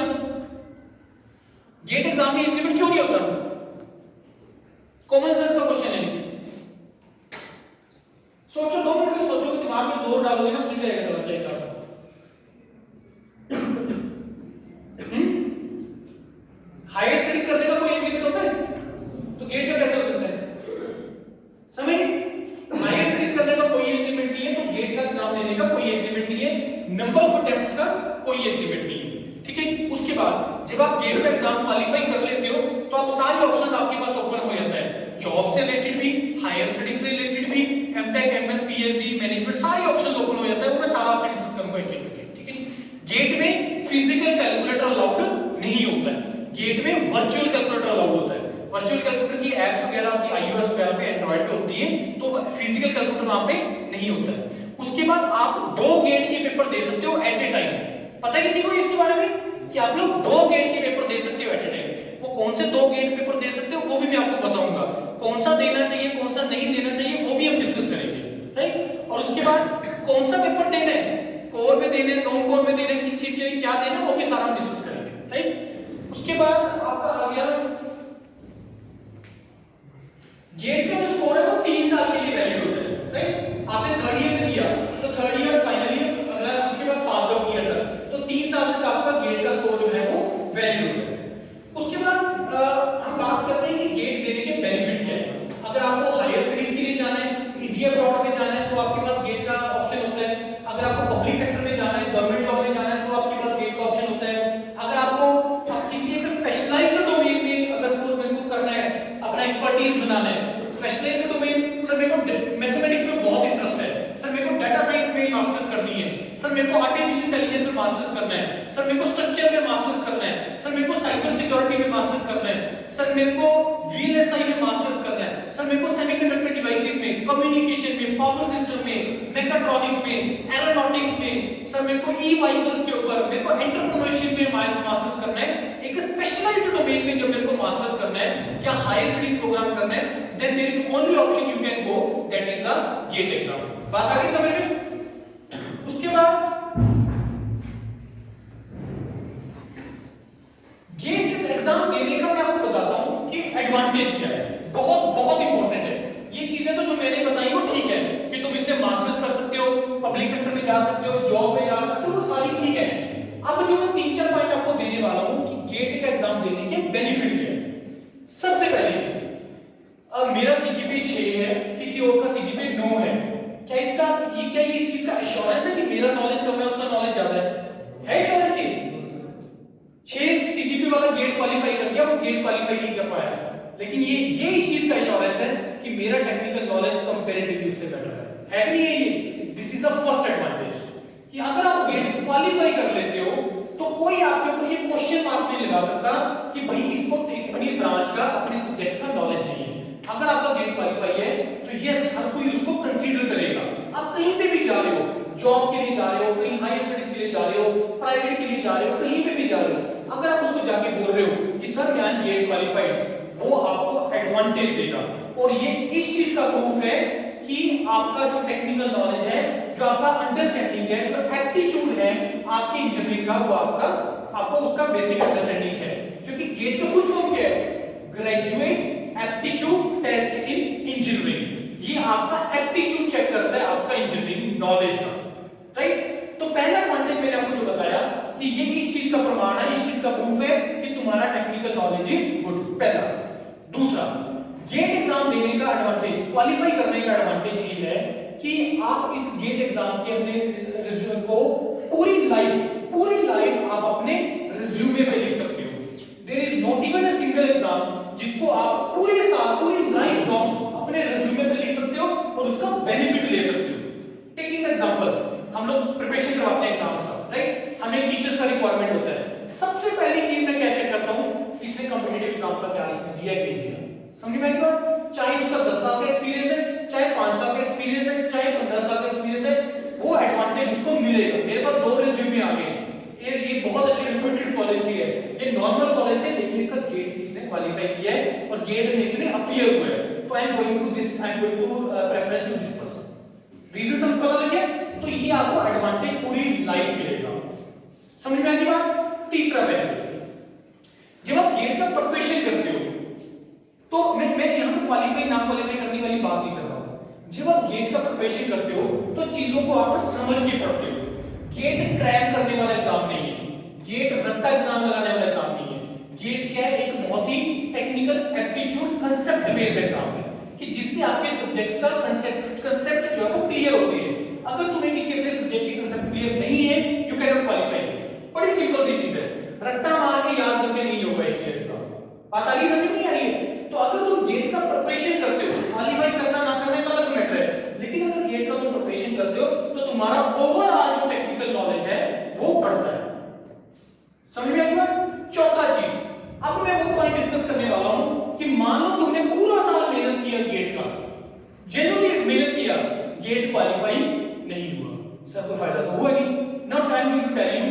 गेट एग्जाम में एज लिमिट क्यों नहीं होता? कॉमन सेंस का क्वेश्चन है, सोचो, 2 मिनट में सोचो, कि दिमाग में जोर डालोगे ना, मिल जाएगा तो बच्चे का। हायर स्टडीज करने का कोई एज लिमिट होता है? तो गेट का कैसे हो सकता है? समझ? हायर स्टडीज करने का कोई एज लिमिट नहीं है, तो गेट का एग्जाम देने का कोई एज लिमिट नहीं है, नंबर ऑफ अटेम्प्ट्स का कोई एज लिमिट नहीं है, ठीक है। उसके बाद जब आप गेट का एग्जाम क्वालिफाई कर लेते हो तो आप सारे ऑप्शन आपके पास ओपन हो जाता है, जॉब से रिलेटेड भी, हायर स्टडीज से रिलेटेड भी, एमटेक, एमएस, पीएचडी, मैनेजमेंट, सारे ऑप्शन ओपन हो जाता है। वो मैं सारा आपसे डिस्कस करूंगा एक एक, ठीक है। गेट में फिजिकल कैलकुलेटर अलाउड नहीं होता है, गेट में वर्चुअल कैलकुलेटर अलाउड होता है। वर्चुअल कैलकुलेटर की एप्स वगैरह आपकी आईओएस वगैरह पे, एंड्रॉइड पे होती है, तो फिजिकल कैलकुलेटर वहां पे नहीं होता है। उसके बाद आप 2 गेट के पेपर दे सकते हो एट ए टाइम। पता है किसी को इसके बारे में कि आप लोग 2 गेट के पेपर दे सकते हो एट ए टाइम? वो कौन से 2 गेट पेपर दे सकते हो वो भी मैं आपको बताऊंगा, कौन सा देना चाहिए कौन सा नहीं देना चाहिए वो भी हम डिस्कस करेंगे, राइट। और उसके बाद कौन सा पेपर देना है, कोर में देना है, नॉन कोर में देना है, किस चीज के लिए क्या देना है वो भी सारा हम डिस्कस करेंगे, राइट। उसके बाद आपका आ गया गेट का जो स्कोर है वो 3 साल के लिए वैलिड होता है, राइट। आपने थर्ड ईयर में दिया तो थर्ड ईयर, फाइनल ईयर, अगला उसके बाद पास आउट ईयर तक, तो 3 साल तक आपका गेट का स्कोर जो है वो वैलिड होता है। उसके बाद हम बात करते हैं कि गेट देने के बेनिफिट क्या है। अगर आपको हायर स्टडीज के लिए जाना है, इंडिया अब्रॉड में जाना है, तो आपके पास गेट का ऑप्शन होता है। अगर आपको पब्लिक सेक्टर में जाना है, गवर्नमेंट जॉब में जाना है, तो आपके पास गेट का ऑप्शन होता है। अगर आपको किसी एक स्पेशलाइज्ड डोमेन में अगर सपोज मेरे को करना है, अपना एक्सपर्टीज बनाना है, स्पेशलाइज्ड डोमेन, सर मेरे को मैथमेटिक्स में बहुत इंटरेस्ट है, सर मेरे को डाटा साइंस में मास्टर्स करनी है, सर मेरे को आर्टिफिशियल इंटेलिजेंस में मास्टर्स करना है, सर मेरे को स्ट्रक्चर में मास्टर्स करना है, सर मेरे को साइबर सिक्योरिटी में मास्टर्स करना है, सर मेरे को वीएलएसआई में मास्टर्स करना है, सर मेरे को सेमीकंडक्टर डिवाइसेस में, कम्युनिकेशन में, पावर सिस्टम में, मेकाट्रॉनिक्स में, एरोनॉटिक्स में, सर मेरे को ई व्हीकल्स के ऊपर, मेरे को एंटरप्रेन्योरशिप में मास्टर्स करना है। एक स्पेशलाइज्ड डोमेन में जब मेरे को मास्टर्स करना है या हायर स्टडीज प्रोग्राम करना है, then there is only option you can go, that is the GATE exam. बात आ गई समझ में? उसके बाद गेट एग्जाम देने का मैं आपको बताता हूं कि एडवांटेज क्या है, बहुत बहुत इंपॉर्टेंट है। ये चीजें तो जो मैंने बताई वो ठीक है कि तुम इससे मास्टर्स कर सकते हो, पब्लिक सेक्टर में जा सकते हो, जॉब में जा सकते हो, वो सारी ठीक है। अब जो मैं 3-4 पॉइंट आपको देने वाला हूं कि गेट का एग्जाम देने के बेनिफिट क्या है। सबसे पहली चीज, अब मेरा सीजीपीए 6 है, किसी और का सीजीपीए 9 है, क्या ये इस चीज का एश्योरेंस है कि मेरा नॉलेज कम है उसका नॉलेज ज्यादा है एश्योरेंस? ये 6 सीजीपीए वाला गेट क्वालिफाई कर गया, वो गेट क्वालिफाई नहीं कर पाया, लेकिन ये इस चीज का एश्योरेंस है कि मेरा टेक्निकल नॉलेज कंपैरेटिवली उससे बेटर है कि नहीं? ये this is the first advantage कि अगर आप गेट क्वालिफाई कर लेते हो तो कोई आपके ऊपर ये क्वेश्चन मार्क नहीं लगा सकता कि भाई इसको अपनी ब्रांच का, अपने सब्जेक्ट्स का नॉलेज नहीं है। अगर आपका गेट क्वालिफाई है तो यस, हर कोई उसको कंसीडर करेगा। आप कहीं पे भी जा रहे हो, जॉब के लिए जा रहे हो, कहीं हायर स्टडीज के लिए जा रहे हो, प्राइवेट के लिए जा रहे हो, कहीं पे भी जा रहे हो, अगर आप उसको जाके बोल रहे हो कि सर मैं गेट क्वालिफाइड, वो आपको एडवांटेज देगा। और ये इस चीज का प्रूफ है कि आपका जो टेक्निकल नॉलेज है, जो आपका अंडरस्टैंडिंग है, जो एप्टीट्यूड है आपकी इंजीनियरिंग का, वो आपको उसका बेसिक अंडरस्टैंडिंग है। क्योंकि गेट का फुल फॉर्म क्या है? Graduate aptitude test in engineering. ये आपका एप्टीट्यूड चेक करता है आपका इंजीनियरिंग नॉलेज का, राइट। तो पहला एडवांटेज मैंने आपको जो बताया कि ये इस चीज का प्रमाण है, इस चीज का प्रूफ है कि तुम्हारा टेक्निकल नॉलेज इज गुड। पहला। दूसरा, गेट एग्जाम देने का एडवांटेज, क्वालिफाई करने का एडवांटेज ये है कि आप इस गेट एग्जाम के अपने रिज्यूमे को पूरी लाइफ आप अपने रिज्यूमे पे लिख सकते हो। There is not even a single exam जिसको आप पूरे साल, पूरी लाइफ लॉन्ग अपने रिज्यूमे पे लिख सकते हो और उसका बेनिफिट ले सकते हो। टेकिंग एग्जांपल, हम लोग प्रिपरेशन करवाते हैं एग्जाम्स का, राइट। हमें टीचर्स का रिक्वायरमेंट होता है। सबसे पहली चीज मैं क्या चेक करता हूं, इसने कॉम्पिटिटिव एग्जाम का क्या इसमें दिया है, नहीं दिया। समझ में आई बात? चाहे उसका 10 साल का एक्सपीरियंस है, चाहे 5 साल का एक्सपीरियंस है, चाहे 15 साल का एक्सपीरियंस है, वो एडवांटेज उसको मिलेगा। मेरे पास 2 रिज्यूमे आ गए, ये बहुत अच्छी रिप्यूटेड पॉलिसी है, ये नॉर्मल पॉलिसी है, लेकिन इसका गेट इसने क्वालिफाई किया है और गेट में इसने अपीयर हुआ है, तो I am going to preference to this person. Reason सब पता लग गया? तो ये आपको एडवांटेज पूरी लाइफ मिलेगा। समझ में आई बात? तीसरा बेनिफिट, जब आप गेट का प्रिपरेशन करते हो तो मैं यहां पे क्वालिफाई ना क्वालिफाई करने वाली बात नहीं कर रहा हूं। जब आप गेट का प्रिपरेशन करते हो तो चीजों को आप समझ के पढ़ते हो। गेट क्रैक करने वाला एग्जाम नहीं है, गेट रट्टा एग्जाम लगाने वाला एग्जाम नहीं है। गेट क्या है? एक technical aptitude concept based exam है कि जिससे आपके सब्जेक्ट्स का कंसेप्ट जो है वो क्लियर होती है। अगर तुम्हें किसी अपने सब्जेक्ट की कंसेप्ट क्लियर नहीं है, यू कैन नॉट क्वालिफाई। बड़ी सिंपल सी चीज है, रट्टा मार के याद करके नहीं होगा एक एग्जाम। बात आ रही समझ नहीं आ रही है? तो अगर तुम गेट का प्रिपरेशन करते हो, क्वालिफाई करना ना करना का अलग मैटर है, लेकिन अगर गेट का तुम प्रिपरेशन करते हो तो तुम्हारा ओवरऑल जो टेक्निकल नॉलेज है वो बढ़ता है। समझ में आई बात? चौथा चीज, अब मैं वो पॉइंट डिस्कस करने वाला हूं कि मान लो तुमने पूरा साल मेहनत किया गेट का, जेन्युइनली मेहनत किया, गेट क्वालिफाई नहीं हुआ, इसका कोई फायदा तो हुआ नहीं। Now I am going to tell you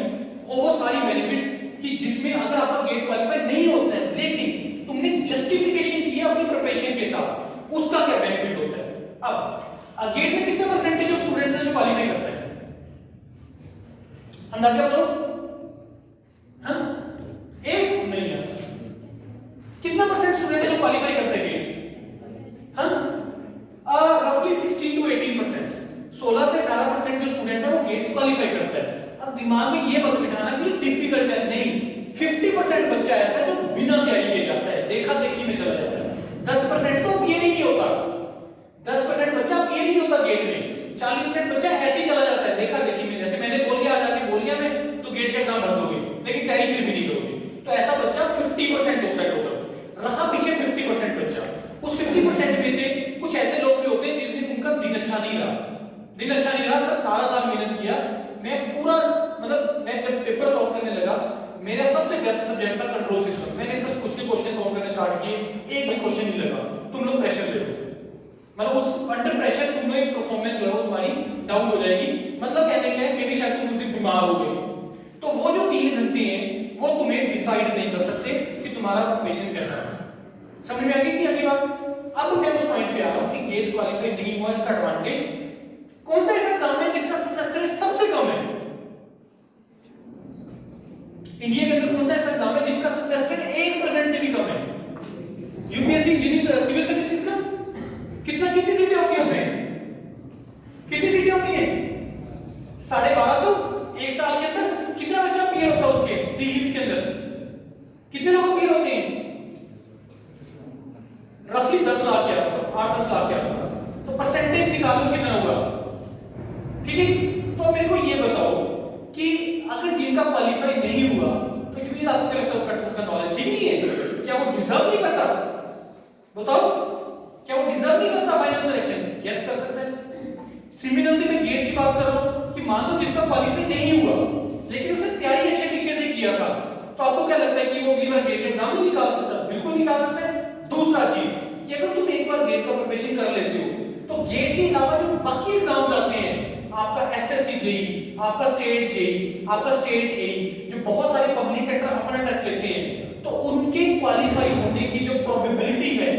वो सारी बेनिफिट्स कि जिसमें अगर आपका गेट क्वालिफाई नहीं होता है लेकिन तुमने जस्टिफिकेशन किया अपनी प्रिपरेशन के साथ, उसका क्या बेनिफिट होता है। अब गेट में कितना परसेंटेज ऑफ स्टूडेंट्स है जो क्वालिफाई करता है, अंदाजा बताओ। हाँ, एक नहीं है, कितना परसेंट स्टूडेंट है जो क्वालिफाई करते हैं गेट? हाँ, रफली 16 to 18%, 16 से 18% जो स्टूडेंट है वो गेट क्वालिफाई करता है। अब दिमाग में ये मत बिठाना कि डिफिकल्ट है, नहीं, 50% बच्चा ऐसा है जो बिना तैयारी के जाता है, देखा देखी में चला जाता है। 10% तो क्लियर ही नहीं होता, 10% बच्चा क्लियर नहीं होता गेट में, 40% बच्चा ऐसे ही चला जाता है देखा देखी में, जैसे मैंने बोल दिया जाके बोल दिया मैं तो गेट का एग्जाम भर दोगे लेकिन तैयारी फिर भी नहीं करोगे। तो ऐसा बच्चा 50% होता है टोटल। रहा पीछे 50% बच्चा, उस 50% में से कुछ ऐसे लोग भी होते हैं जिस दिन उनका दिन अच्छा नहीं रहा, दिन अच्छा नहीं रहा, सर सारा साल मेहनत किया, मैं पूरा मतलब मैं जब पेपर सॉल्व करने लगा मेरा सबसे बेस्ट सब्जेक्ट था कंट्रोल सिस्टम, मैंने सिर्फ उसके क्वेश्चन सॉल्व करने स्टार्ट किए, एक भी क्वेश्चन नहीं लगा। तुम लोग प्रेशर ले लो, मतलब उस अंडर प्रेशर तुम लोग परफॉर्मेंस जो है तुम्हारी डाउन हो जाएगी। मतलब कहने का है मे बी शायद तुम उस दिन बीमार हो गए, तो वो जो 3 घंटे हैं वो तुम्हें डिसाइड नहीं कर सकते कि तुम्हारा प्रिपरेशन कैसा है। समझ में आ गई कि अगली बात? अब मैं उस पॉइंट पे आ रहा हूं कि गेट क्वालिफाई नहीं हुआ, इसका एडवांटेज कौन सा ऐसा एग्जाम है जिसका सक्सेस रेट सबसे कम है? इंडिया के अंदर कौन सा ऐसा एग्जाम है जिसका सक्सेस रेट 1% से भी कम है? यूपीएससी इंजीनियरिंग सिविल सर्विसेज का कितनी सीटें होती है उसमें? कितनी सीटें होती हैं? 1250। एक साल के अंदर कितना बच्चा क्लियर होता है उसके प्रीलिम्स के अंदर? कितने लोग क्लियर होते हैं? रफली 10 लाख के आसपास, 8-10 लाख के आसपास। तो परसेंटेज निकाल लो कितना होगा, ठीक है? तो मेरे को ये बताओ कि अगर जिनका क्वालिफाई नहीं हुआ तो इट मींस आपको क्या लगता है उसका नॉलेज ठीक नहीं है? क्या वो डिजर्व नहीं करता? बताओ, क्या वो डिजर्व नहीं करता फाइनल सिलेक्शन? यस कर सकता है। सिमिलरली मैं गेट की बात कर रहा हूं कि मान लो जिसका क्वालिफाई नहीं हुआ लेकिन उसने तैयारी अच्छे तरीके से किया था, तो आपको क्या लगता है कि वो अगली बार गेट का एग्जाम नहीं निकाल सकता? बिल्कुल निकाल सकता है। दूसरा चीज कि अगर तुम एक बार गेट का प्रिपरेशन कर लेते हो तो गेट के अलावा जो बाकी एग्जाम्स आते हैं, आपका एसएससी जेई, आपका स्टेट जेई, आपका स्टेट एई, जो बहुत सारे पब्लिक सेक्टर अपना टेस्ट लेते हैं, तो उनके क्वालिफाई होने की जो प्रोबेबिलिटी है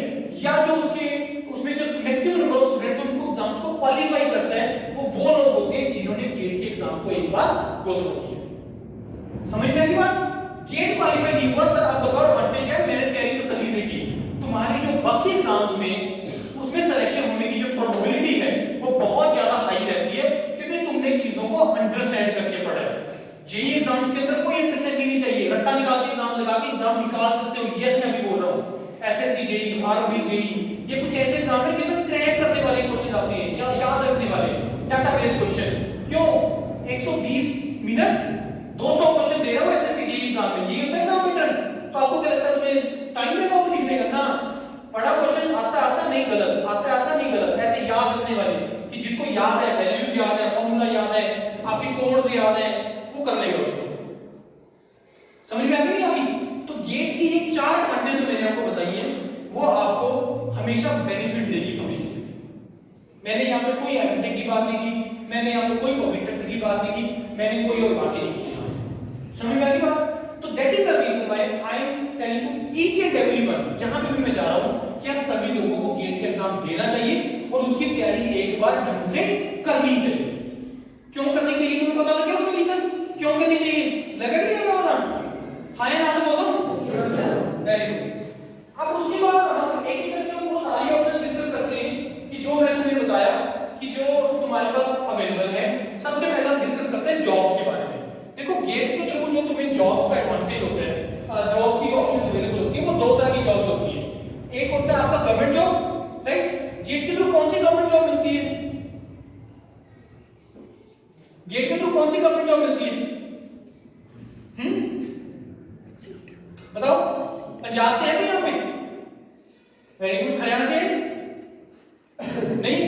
या जो उसके उसमें जो मैक्सिमम नंबर ऑफ स्टूडेंट जो उनको एग्जाम्स को क्वालिफाई करता है वो लोग होते हैं जिन्होंने गेट के एग्जाम को एक बार गो थ्रू किया। समझ में आई बात? गेट क्वालिफाई नहीं हुआ सर, आप बताओ एडवांटेज है, मैंने तैयारी तसल्ली से की, तुम्हारी जो बाकी एग्जाम्स में उसमें सिलेक्शन होने की जो प्रोबेबिलिटी है वो बहुत ज्यादा हाई रहती है क्योंकि तुमने चीजों को अंडरस्टैंड करके पढ़ा है। जेई एग्जाम्स के अंदर कोई अंडरस्टैंडिंग नहीं चाहिए, रट्टा निकाल के एग्जाम लगा के एग्जाम निकाल सकते हो। यस मैं भी बोल रहा हूं, एसएससी जेई, आरबी जेई, ये कुछ ऐसे एग्जाम है जिसमें क्रैक करने वाले क्वेश्चन आते हैं या याद रखने वाले डाटाबेस क्वेश्चन। क्यों 120 मिनट 200 क्वेश्चन दे रहा हूं एसएससी जेई एग्जाम में, ये होता है एग्जाम पैटर्न। तो आपको क्या लगता है तुम्हें टाइम लगेगा वो लिखने का? ना, पढ़ा क्वेश्चन आता नहीं गलत, आता नहीं गलत, ऐसे याद रखने वाले कि जिसको याद है, वैल्यूज याद है, फॉर्मूला याद है, आपके कोड्स याद है, वो कर लेगा उसको। समझ में आ गई अभी? तो गेट की ये 4 एडवांटेज मैंने आपको बताई है, वो आपको हमेशा बेनिफिट देगी भविष्य में। मैंने यहाँ पे कोई एमटेक की बात नहीं की, मैंने यहाँ पे कोई पब्लिक सेक्टर की बात नहीं की, मैंने कोई और बातें नहीं की। समझ में आ गई बात? तो that is the reason why I am telling you each and everyone, जहां पे भी मैं जा रहा हूं कि आप सभी लोगों को गेट का एग्जाम देना चाहिए और उसकी तैयारी एक बार ढंग से करनी चाहिए। क्यों करनी चाहिए तुम्हें पता लग गया उसका रीजन? क्यों करनी चाहिए? लगा कि नहीं लगा पता? हां या ना तो बोलो। Very good. अब उसके बाद हम एक एक करके वो सारे ऑप्शन डिस्कस करते हैं कि जो मैं तुम्हें बताया कि जो तुम्हारे पास अवेलेबल है। सबसे पहले हम डिस्कस करते हैं जॉब्स के बारे में। देखो गेट के थ्रू जो तुम्हें जॉब्स का एडवांटेज होता है, जॉब्स की ऑप्शन अवेलेबल होती है वो 2 तरह की जॉब्स होती है। बताओ, पंजाब से है क्या यहाँ पे? Very good. हरियाणा से है? नहीं,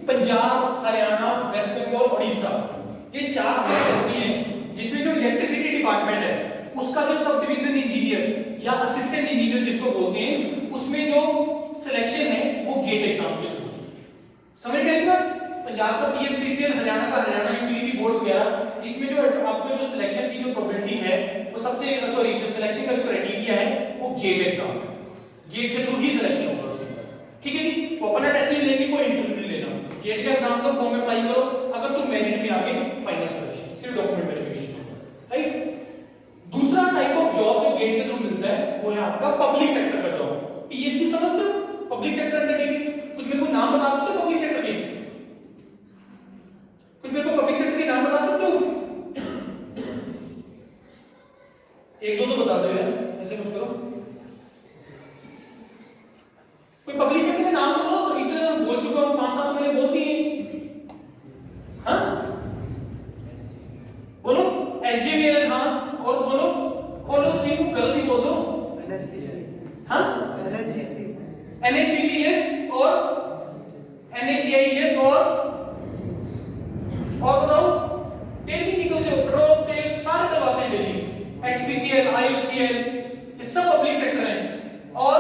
पंजाब, हरियाणा, वेस्ट बंगाल, उड़ीसा, ये 4 स्टेट्स ऐसी हैं जिसमें जो इलेक्ट्रिसिटी डिपार्टमेंट है उसका जो सब डिवीजन इंजीनियर या असिस्टेंट इंजीनियर जिसको बोलते हैं, उसमें जो सिलेक्शन है वो गेट एग्जाम के थ्रू। समझ गए ना? पंजाब का पीएसपीसीएल, हरियाणा का हरियाणा यूटिलिटी बोर्ड वगैरह, इसमें जो आपको जो सिलेक्शन की जो प्रोबेबिलिटी है वो सबसे जो सिलेक्शन का जो क्राइटेरिया है वो गेट एग्जाम है। गेट के थ्रू ही सिलेक्शन होगा उसका। ठीक है जी, वो अपना टेस्ट नहीं लेंगे, कोई इंटरव्यू नहीं लेना, गेट का एग्जाम दो, फॉर्म अप्लाई करो, अगर तुम मेरिट में आ गए फाइनल सिलेक्शन, सिर्फ डॉक्यूमेंट वेरिफिकेशन होगा। राइट। दूसरा टाइप ऑफ जॉब जो गेट के थ्रू मिलता है वो है आपका पब्लिक सेक्टर का जॉब। पीएसयू समझते हो? Public sector undertakings. कुछ मेरे को नाम बता सकते हो पब्लिक सेक्टर के? कुछ मेरे को पब्लिक सेक्टर के नाम बता सकते हो? एक दो तो बता दो यार, ऐसे मत करो। कोई पब्लिक सेक्टर के नाम तो बोलो, तो इतने बोल चुका हूं, 5-7 तो मैंने बोल दिए। हाँ बोलो, एसजेवीएल, हाँ, और बोलो, खोलो सी को, गलत ही बोल दो। हाँ, एनएचपीसी और एनएचआईएस और बताओ, तेल की निकलते हो, पेट्रोल तेल सारे दबाते हैं डेली। एचपीसीएल, आईओसीएल, ये सब पब्लिक सेक्टर है। और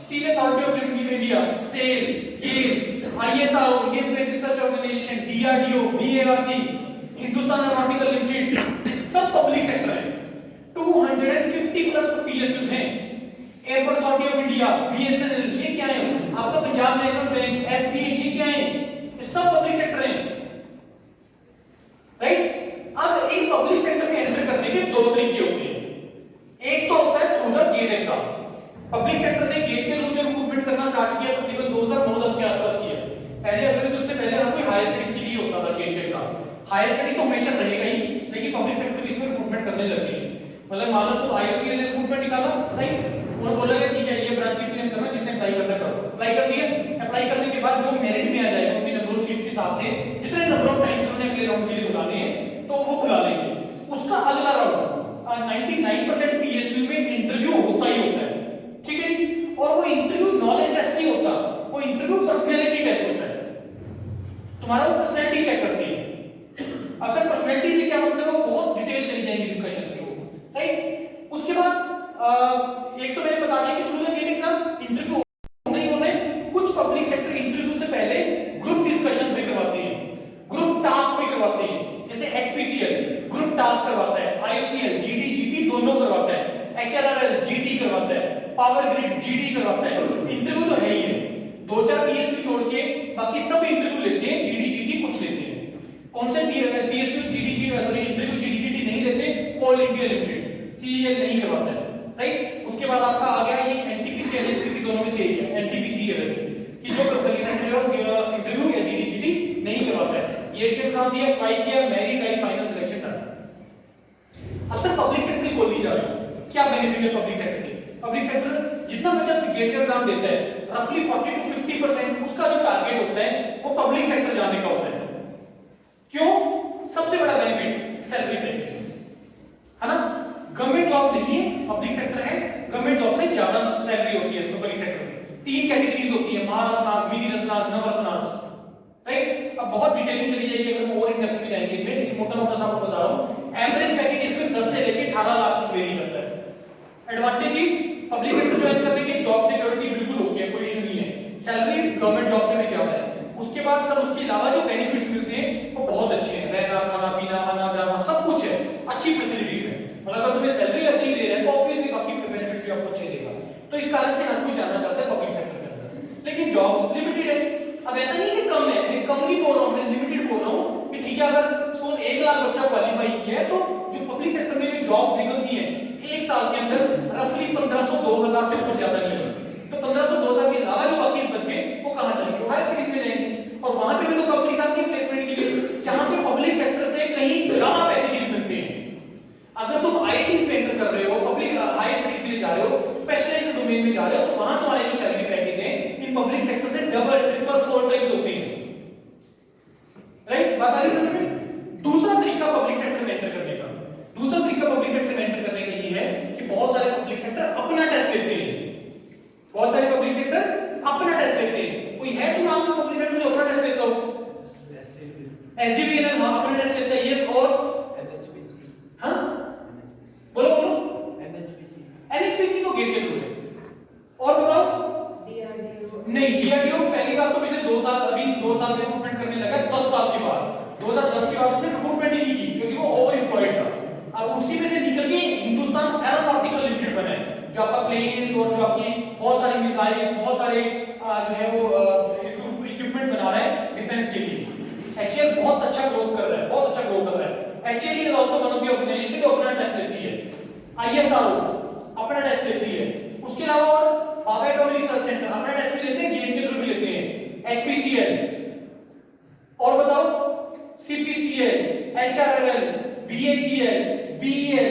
steel authority of India, SAIL, GAIL, ISRO, Indian space research organisation, DRDO, BARC, Hindustan aeronautical limited, ये सब पब्लिक सेक्टर है। 250 प्लस पीएसयूज हैं। Airport authority of India, BSNL, ये क्या है? आपका पंजाब नेशनल बैंक, एसबीआई, ये क्या है? ये सब पब्लिक सेक्टर हैं। राइट। अब एक पब्लिक सेक्टर में एंटर करने के 2 तरीके होते हैं। एक तो होता है through the GATE exam. Public sector ने गेट के थ्रू जो रिक्रूटमेंट करना स्टार्ट किया तकरीबन 2009-10 के आसपास किया। पहले अगर उससे पहले हर कोई हायर स्टडीज के लिए होता था गेट का एग्जाम। हायर स्टडी तो हमेशा रहेगा ही, लेकिन पब्लिक सेक्टर भी इसमें रिक्रूटमेंट करने लग गए। मतलब मान लो तो आईओसीएल ने रिक्रूटमेंट निकाला, राइट, उन्होंने बोला कि ठीक है ये ब्रांचेस के लिए करना, जिसने अप्लाई करना करो। अप्लाई कर दिए। अप्लाई करने के बाद जो मेरिट में आ जाएगा उनकी नंबर ऑफ सीट्स के हिसाब से, जितने नंबर ऑफ टाइम उन्होंने अगले राउंड के लिए बुलाने हैं तो वो बुला लेंगे। उसका अगला राउंड 99% पीएसयू में इंटरव्यू होता ही होता है। ठीक है, और वो इंटरव्यू नॉलेज टेस्ट नहीं होता, वो इंटरव्यू पर्सनैलिटी टेस्ट होता है। तुम्हारा पर्सनैलिटी चेक करते हैं। अब सर पर्सनैलिटी से क्या मतलब है? बहुत डिटेल चली जाएंगे डिस्कशन से वो, राइट। उसके बाद एक तो मैंने बता दिया कि through the GATE exam interview नहीं होने। कुछ पब्लिक सेक्टर इंटरव्यू से पहले ग्रुप डिस्कशन भी करवाते हैं, ग्रुप टास्क भी करवाते हैं। जैसे एचपीसीएल ग्रुप टास्क करवाता है, आईओसीएल, जीडी, जीटी दोनों करवाता है, एचआरआरएल, जीटी करवाता है, पावर ग्रिड, जीडी करवाता है। इंटरव्यू तो है ही है। 2-4 पीएसयू छोड़ के बाकी सब इंटरव्यू लेते हैं, जीडी, जीटी कुछ लेते हैं। कौन से PSU, GD, sorry interview GD, GT नहीं लेते? कोल इंडिया लिमिटेड, सीईएल नहीं करवाता है, राइट। उसके बाद आपका आ गया ये एनटीपीसी, एनएचपीसी दोनों में से एक है, एनटीपीसी है वैसे कि जो पब्लिक सेक्टर इंटरव्यू या जीडी, जीटी नहीं करवाता है। ये के साथ दिया, अप्लाई किया, मेरिट आई, फाइनल सिलेक्शन डन। अब सर पब्लिक सेक्टर बोल दी जा रही है, क्या बेनिफिट है पब्लिक सेक्टर के? पब्लिक सेक्टर जितना बच्चा गेट का एग्जाम देता है, रफली 40 to 50% उसका जो टारगेट होता है वो पब्लिक सेक्टर जाने का होता है। क्यों? सबसे बड़ा बेनिफिट सैलरी पैकेजेस, है ना। गवर्नमेंट जॉब नहीं है, पब्लिक सेक्टर है, गवर्नमेंट जॉब से ज्यादा सैलरी होती है इसमें। पब्लिक सेक्टर में 3 कैटेगरीज होती है, महारत्नास, मिनी रत्नास, नवरत्नास, राइट। अब बहुत डिटेलिंग चली जाएगी अगर हम और इन डेप्थ में जाएंगे, मैं मोटा-मोटा सा आपको बता रहा हूं। एवरेज पैकेज इसमें 10 से लेकर 18 लाख तक वेरी करता है। एडवांटेजेस, पब्लिक सेक्टर ज्वाइन करने के जॉब सिक्योरिटी बिल्कुल होती है, कोई इशू नहीं है। सैलरीज गवर्नमेंट जॉब से भी ज्यादा है। उसके बाद सर उसके अलावा जो बेनिफिट्स मिलते हैं वो बहुत अच्छे हैं, रहना, खाना, पीना, आना जाना सब कुछ है, अच्छी फैसिलिटीज है। मतलब अगर तुम्हें सैलरी अच्छी दे रहा है तो ऑब्वियसली बाकी बेनिफिट्स भी आपको अच्छे देगा। तो इस कारण से हर कोई जाना चाहता है पब्लिक सेक्टर के अंदर, लेकिन जॉब्स लिमिटेड है। अब ऐसा नहीं कि कम है, मैं कम नहीं बोल रहा हूं, मैं लिमिटेड बोल रहा हूं कि ठीक है अगर सपोज 1 लाख बच्चा क्वालीफाई किया है तो जो SGPNL हाँ अपना टेस्ट लेता है, यस। और हाँ बोलो बोलो, NHPC तो गेट के थ्रू है। और बताओ, नहीं DRDO पहली बात तो पिछले 2 साल, अभी 2 साल से रिक्रूटमेंट करने लगा, 10 साल के बाद, 2010 के बाद उसने रिक्रूटमेंट ही नहीं की क्योंकि वो ओवर एम्प्लॉयड था। अब उसी में से निकल के हिंदुस्तान एरोनॉटिकल लिमिटेड बना है, जो आपका प्लेन्स और जो आपकी बहुत सारी मिसाइल्स, बहुत सारे जो है वो इक्विपमेंट बना रहा है डिफेंस के लिए। HAL बहुत अच्छा ग्रोथ कर रहा है, बहुत अच्छा ग्रो कर रहा है। HAL is also one of the organisation जो अपना टेस्ट लेती है, ISRO अपना टेस्ट लेती है। उसके अलावा और भाभा एटॉमिक रिसर्च सेंटर अपना टेस्ट भी लेते हैं, गेट के थ्रू भी लेते हैं, HPCL। और बताओ CPCL, HRRL, BHEL, BEL,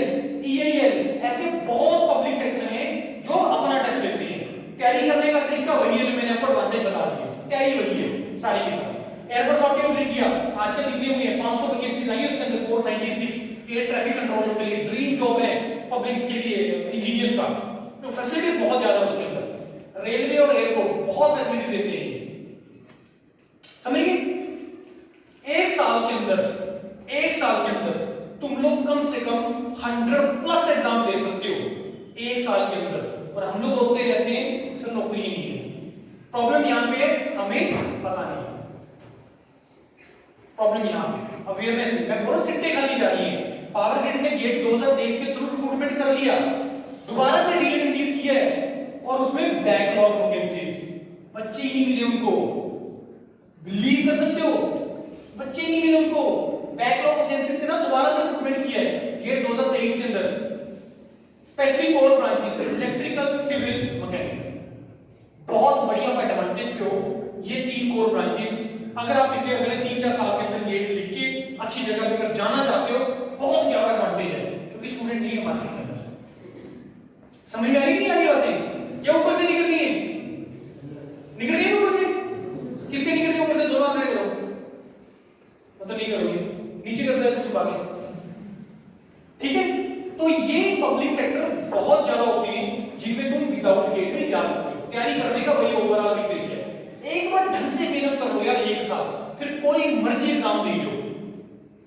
EIL, ऐसे बहुत पब्लिक सेक्टर हैं जो अपना टेस्ट लेते हैं। तैयारी करने का तरीका वही है जो मैंने आपको एडवांटेज बता दिया, तैयारी वही है सारी के सारी। एयरपोर्ट अथॉरिटी ऑफ इंडिया आजकल निकली हुई है, 500 वैकेंसीज आई है, उसके अंदर 496 एयर ट्रैफिक कंट्रोलर के लिए ड्रीम जॉब है पब्लिक के लिए, इंजीनियर्स का। तो फैसिलिटीज बहुत ज्यादा है उसके अंदर। रेलवे और एयरपोर्ट बहुत फैसिलिटी देते हैं, समझ गए? एक साल के अंदर तुम लोग कम से कम 100+ एग्जाम दे सकते हो एक साल के अंदर, और हम लोग होते रहते हैं सर नौकरी ही नहीं है। प्रॉब्लम यहाँ पे हमें पता नहीं, प्रॉब्लम यहाँ पे अवेयरनेस नहीं। मैं बोल रहा हूं सीटें खाली जा रही है। पावर ग्रिड ने गेट 2023 के थ्रू रिक्रूटमेंट कर लिया, दोबारा से रीलिस्ट किया है, और उसमें बैकलॉग वैकेंसीज, बच्चे ही नहीं मिले उनको। बिलीव कर सकते हो, बच्चे ही नहीं मिले उनको। बैकलॉग वैकेंसीज के साथ दोबारा से रिक्रूटमेंट किया है गेट 2023 के अंदर। Specially core branches electrical, civil, mechanical, बहुत बढ़िया एडवांटेज पे हो ये 3 कोर ब्रांचेस। अगर आप पिछले अगले 3-4 साल के अंदर गेट लिख के अच्छी जगह पे अगर जाना चाहते हो, बहुत ज्यादा एडवांटेज है, क्योंकि स्टूडेंट नहीं है मार्केट के अंदर। समझ में आ रही नहीं आ रही बातें? या ऊपर से निकल रही है? निकल रही है ऊपर से? किसके निकल रही है ऊपर से? दोनों हाथ खड़े करो, मतलब नहीं करोगे, नीचे कर दो ऐसे छुपा के, ठीक है? तो ये पब्लिक सेक्टर बहुत ज्यादा होते हैं जिनमें तुम विदाउट गेट में जा सकते हो। तैयारी करने का वही ओवरऑल भी तरीका है। एक बार ढंग से मेहनत कर लो यार एक साल, फिर कोई मर्जी एग्जाम दे लो,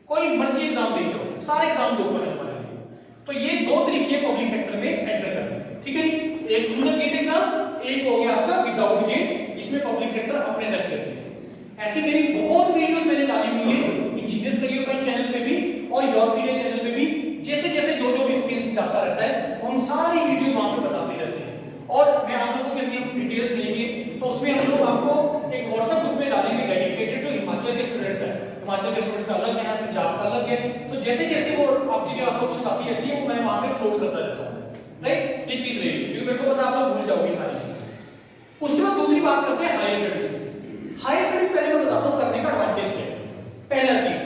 कोई मर्जी एग्जाम दे लो, सारे एग्जाम दो ऊपर हमारे लिए। तो ये 2 तरीके पब्लिक सेक्टर में एंटर करने, ठीक है? एक थ्रू द गेट एग्जाम, एक हो गया आपका विदाउट गेट, इसमें पब्लिक सेक्टर अपने टेस्ट लेते हैं। ऐसी मेरी बहुत वीडियोस मैंने डाली हुई है इंजीनियर्स करियर चैनल पे भी और यूरोपीडिया चैनल पे भी। जैसे जैसे जो जो भी वैकेंसी आता रहता है हम सारी वीडियोस वहां पे बताते रहते हैं। और मैं आप लोगों के लिए डिटेल्स लेंगे तो उसमें हम लोग आपको एक व्हाट्सएप ग्रुप में डालेंगे डेडिकेटेड, जो हिमाचल के स्टूडेंट्स हैं। हिमाचल के स्टूडेंट्स का अलग है, पंजाब का अलग है। तो जैसे जैसे वो आपकी जो ऑप्शन आती रहती है वो मैं वहां पे फ्लोट करता रहता हूं, राइट? ये चीज रहेगी क्योंकि मेरे को पता आप लोग भूल जाओगे सारी चीजें। उसके बाद दूसरी बात करते हैं हायर स्टडीज। हायर स्टडीज पहले मैं बताता हूं करने का एडवांटेज क्या है। पहला चीज,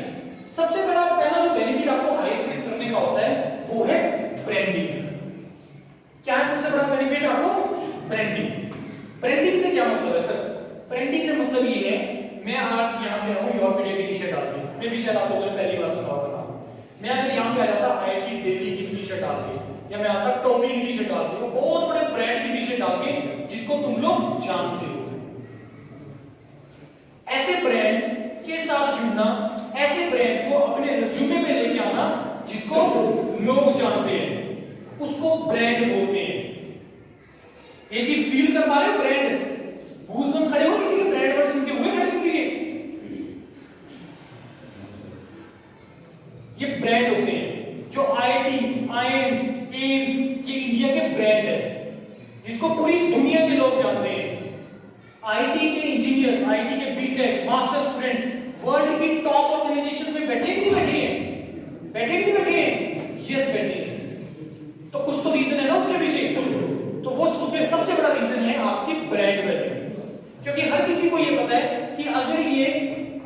सबसे बड़ा पहला जो बेनिफिट आपको हायर स्टडीज करने का होता है वो है ब्रांडिंग। क्या है सबसे बड़ा बेनिफिट आपको? ब्रांडिंग। ब्रांडिंग से क्या मतलब है सर? ब्रांडिंग से मतलब ये है, मैं आज यहाँ पे हूँ यूरोपीडिया की टी-शर्ट डाल के, मैं भी शायद आप लोगों ने पहली बार सुना होगा। मैं अगर यहाँ पे आ जाता IIT दिल्ली की टी-शर्ट डाल के, या मैं आता टॉमी की टी-शर्ट डाल के, बहुत बड़े ब्रांड की टी-शर्ट डाल के जिसको तुम लोग जानते हो, ऐसे ब्रांड के साथ जुड़ना, ऐसे ब्रांड को अपने रिज्यूमे में लेके आना जिसको लोग जानते हैं, उसको ब्रांड बोलते हैं। ये चीज फील कर पा रहे हो? ब्रांड गूज़बम्स खड़े हो किसी के ब्रांड वर्ड सुन के? हुए खड़े किसी के? ये ब्रांड होते हैं जो IITs, IIMs, एम्स, ये इंडिया के ब्रांड है जिसको पूरी दुनिया के लोग जानते हैं। IIT के इंजीनियर्स, IIT के बीटेक मास्टर स्टूडेंट्स वर्ल्ड की टॉप ऑर्गेनाइजेशन में बैठे कि नहीं बैठे हैं? बैठे कि नहीं बैठे हैं? यस बैठे हैं। तो कुछ तो रीजन है ना उसके पीछे। तो वो उसमें सबसे बड़ा रीजन है आपकी ब्रांड वैल्यू, क्योंकि हर किसी को ये पता है कि अगर ये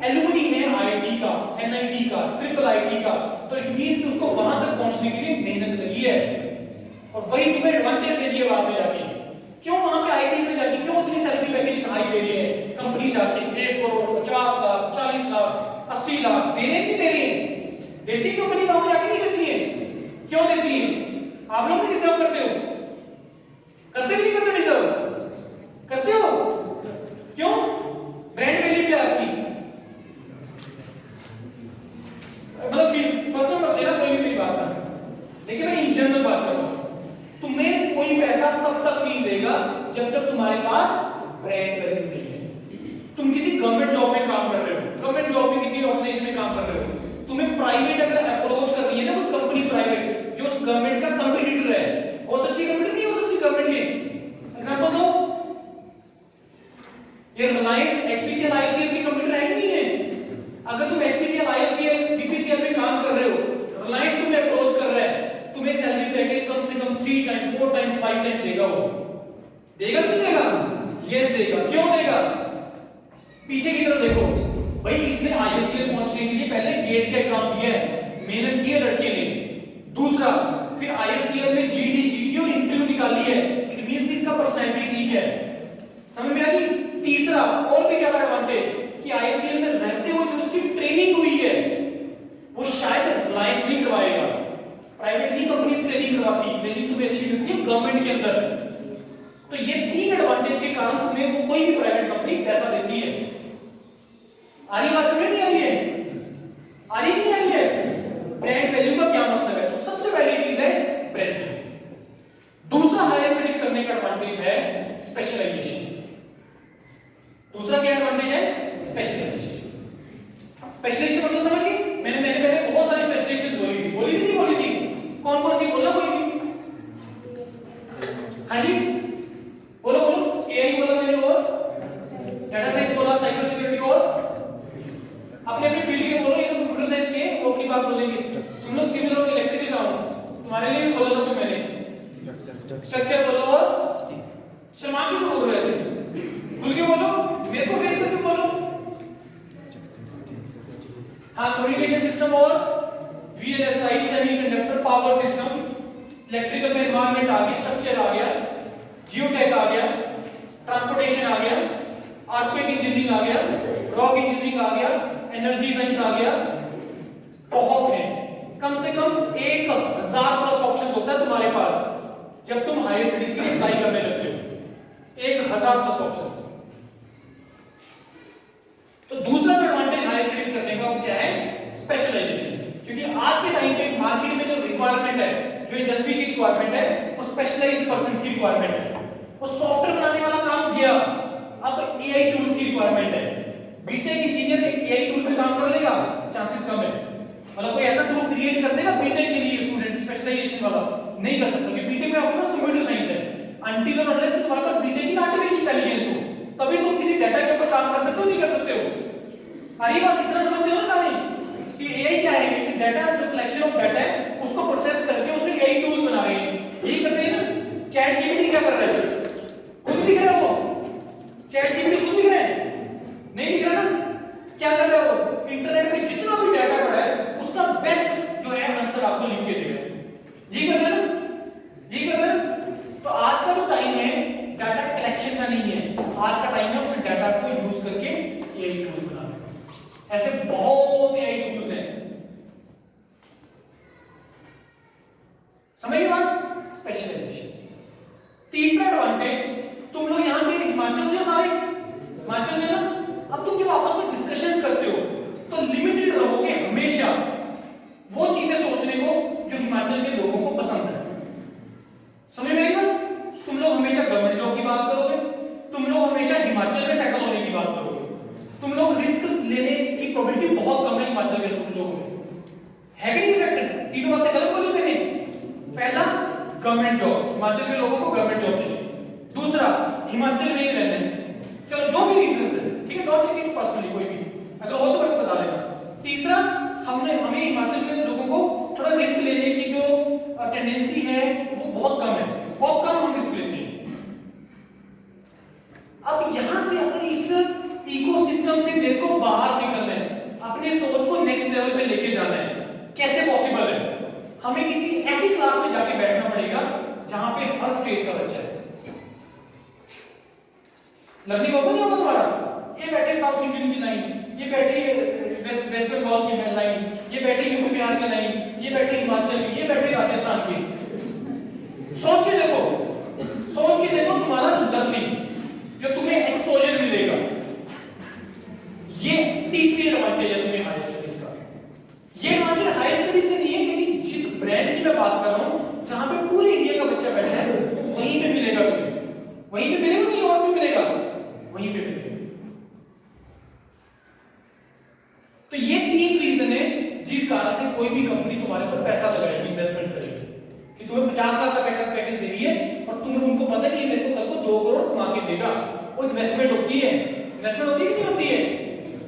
एलुमनी है IIT का, NIT का, IIIT का, तो इट मींस कि उसको वहां तक पहुंचने के लिए मेहनत लगी है, और वही तुम्हें एडवांटेज दे दिए बाद में जाके। क्यों वहां पे IIT में जाके क्यों उतनी सैलरी पैकेज हाई दे रही है कंपनी जाके? 1 करोड़ 50 लाख 40 लाख 80 लाख दे रहे नहीं दे रही है? देती कंपनी वहां पे जाके नहीं देती है? क्यों देती है? आप लोग भी डिजर्व करते हो, करते नहीं करते? डिजर्व करते हो? क्यों? ब्रांड वैल्यू क्या आपकी? जब तक तुम्हारे पास ब्रांड वैल्यू नहीं है। तुम किसी गवर्नमेंट जॉब में काम कर रहे हो, गवर्नमेंट जॉब में किसी ऑर्गेनाइजेशन में काम कर रहे हो, तुम्हें प्राइवेट अगर अप्रोच कर रही है ना कोई कंपनी प्राइवेट जो उस गवर्नमेंट का कंपटीटर है, हो सकती है कंपनी, नहीं हो सकती गवर्नमेंट के। एग्जांपल दो, ये रिलायंस एचपीसीएल आईओसीएल की कंपटीटर है नहीं है? अगर तुम एचपीसीएल आईओसीएल बीपीसीएल में काम कर रहे हो, रिलायंस तुम्हें अप्रोच कर रहा है, तुम्हें सैलरी पैकेज कम से कम 3 टाइम 4 टाइम 5 टाइम देगा। वो देगा कि नहीं देगा? यस देगा। क्यों देगा? पीछे की तरफ देखो भाई, इसने आईओसीएल पहुंचने के लिए पहले गेट का एग्जाम दिया है, मेहनत की है लड़के ने। दूसरा, फिर आईओसीएल में जीडी जीटी और इंटरव्यू निकाली है, इट मींस कि इसका पर्सनालिटी ठीक है। समझ में आ गई? तीसरा और भी क्या एडवांटेज कि आईओसीएल में रहते हुए जो उसकी ट्रेनिंग हुई है वो शायद रिलायंस नहीं करवाएगा, प्राइवेट नहीं कंपनी ट्रेनिंग करवाती, ट्रेनिंग तुम्हें अच्छी मिलती है गवर्नमेंट के अंदर। तो ये 3 एडवांटेज के कारण तुम्हें वो कोई भी प्राइवेट कंपनी पैसा देती है। आ रही बात समझ नहीं आ रही है? आ रही नहीं आ रही है? ब्रांड वैल्यू का क्या मतलब है? तो सबसे पहली चीज है ब्रांड वैल्यू। दूसरा हायर स्टडीज करने का एडवांटेज है स्पेशलाइजेशन। दूसरा क्या एडवांटेज है? स्पेशलाइजेशन। स्पेशलाइजेशन मतलब समझ गए? मैंने पहले बहुत सारी स्पेशलाइजेशन बोली थी नहीं बोली थी? कौन कौन सी बोलना कोई भी? हाँ जी बोलो बोलो। एआई बोला मैंने, और डाटा साइंस बोला, साइबर सिक्योरिटी, और अपने अपने फील्ड के बोलो। ये तो कंप्यूटर साइंस के वो अपनी बात बोलेंगे। तुम लोग सिविल और इलेक्ट्रिकल का हो, तुम्हारे लिए भी बोला था कुछ मैंने। स्ट्रक्चर बोलो, और सलमान क्यों बोल रहे थे? खुल के बोलो, मेरे को फेस करके बोलो। हाँ, कम्युनिकेशन सिस्टम और VLSI, semiconductor, power system, electrical में एनवायरनमेंट आ गई, स्ट्रक्चर आ गया, जियोटेक आ गया, ट्रांसपोर्टेशन आ गया, आर्किटेक्चर इंजीनियरिंग आ गया, रॉक इंजीनियरिंग आ गया, एनर्जी साइंस आ गया। बहुत है, कम से कम 1000 प्लस ऑप्शन होता है तुम्हारे पास जब तुम हायर स्टडीज के लिए अप्लाई करने लगते हो। 1000 प्लस ऑप्शंस। तो दूसरा एडवांटेज हायर स्टडीज करने का वो क्या है? स्पेशलाइजेशन। क्योंकि आज के टाइम पे मार्केट में जो रिक्वायरमेंट है, जो इंडस्ट्री की रिक्वायरमेंट है, वो स्पेशलाइज्ड पर्संस की रिक्वायरमेंट है। वो सॉफ्टवेयर बनाने वाला काम गया, अब एआई टूल्स की रिक्वायरमेंट है। बीटेक इंजीनियर एआई टूल पे काम कर लेगा? चांसेस कम है। मतलब कोई ऐसा टूल क्रिएट कर देगा बीटेक के लिए स्टूडेंट स्पेशलाइजेशन वाला? नहीं कर सकता, क्योंकि बीटेक में आपके पास कंप्यूटर साइंस है। अनटिल और अनलेस तुम्हारे पास बीटेक की आर्टिफिशियल इंटेलिजेंस हो, तभी तुम किसी डाटा के ऊपर काम कर सकते हो, नहीं कर सकते हो। अरे बात इतना समझते हो ना सारे कि एआई क्या है? कि डाटा, जो कलेक्शन ऑफ डाटा है उसको प्रोसेस करके उसमें एआई टूल बना रहे हैं। यही करते हैं ना। चैट जीपीटी क्या कर रहा है? खुद दिख रहा है वो? चैट जीपीटी खुद दिख रहा है? नहीं दिख रहा ना? क्या कर रहा है वो? इंटरनेट पे जितना भी डाटा पड़ा है उसका बेस्ट जो है आंसर आपको लिख के देगा। यही करता है ना? यही करता है ना? तो आज का जो टाइम है डाटा कलेक्शन का नहीं है, आज का टाइम है उस डाटा को यूज करके एआई टूल बनाने का। ऐसे बहुत एआई टूल्स हैं। समझ गए बात? स्पेशलाइजेशन। तीसरा एडवांटेज, तुम लोग यहां पे हिमाचल से हो सारे? हिमाचल से ना? अब तुम जब आपस में डिस्कशंस करते हो तो लिमिटेड रहोगे हमेशा वो चीजें सोचने को जो हिमाचल के लोगों को पसंद है। समझ में आई ना? तुम लोग हमेशा गवर्नमेंट जॉब की बात करोगे, तुम लोग हमेशा हिमाचल में सेटल होने की बात करोगे, तुम लोग रिस्क लेने की प्रोबेबिलिटी बहुत कम है हिमाचल के लोगों में। है कि नहीं इफेक्ट? तीनों बातें गलत बोली मैंने। पहला, गवर्नमेंट जॉब, हिमाचल के लोगों को गवर्नमेंट जॉब चाहिए। दूसरा, हिमाचल में ही रहना है, चलो जो भी रीजन है, ठीक है, नॉट टेकिंग पर्सनली, कोई भी अगर हो तो मैं बता देगा। तीसरा, हमें हिमाचल के लोगों को थोड़ा रिस्क लेने की जो टेंडेंसी है वो बहुत कम है, बहुत कम हम रिस्क लेते हैं। अब यहां से अगर इस इकोसिस्टम से मेरे को बाहर निकलना है, अपने सोच को नेक्स्ट लेवल पे लेके जाना है, कैसे पॉसिबल है? हमें किसी ऐसी क्लास में जाके बैठना पड़ेगा जहां पे हर स्टेट का बच्चा है। लर्निंग होगा नहीं होगा तुम्हारा? ये बैठे साउथ इंडियन की लाइन, ये बैठे वेस्ट बंगाल की लाइन, ये बैठे यूपी बिहार की लाइन, ये बैठे हिमाचल की, ये बैठे राजस्थान की। सोच के देखो, सोच के देखो तुम्हारा लर्निंग जो तुम्हें एक्सपोजर मिलेगा, ये तीसरी एडवांटेज है तुम्हें हायर स्टडीज का। ये एडवांटेज हायर स्टडीज से नहीं है, लेकिन जिस ब्रांड की मैं बात कर रहा हूं जहां पे पूरे इंडिया का बच्चा बैठा है वो वहीं पे मिलेगा तुम्हें, वहीं पे मिलेगा, वो इन्वेस्टमेंट होती है। इन्वेस्टमेंट होती है कि नहीं होती है?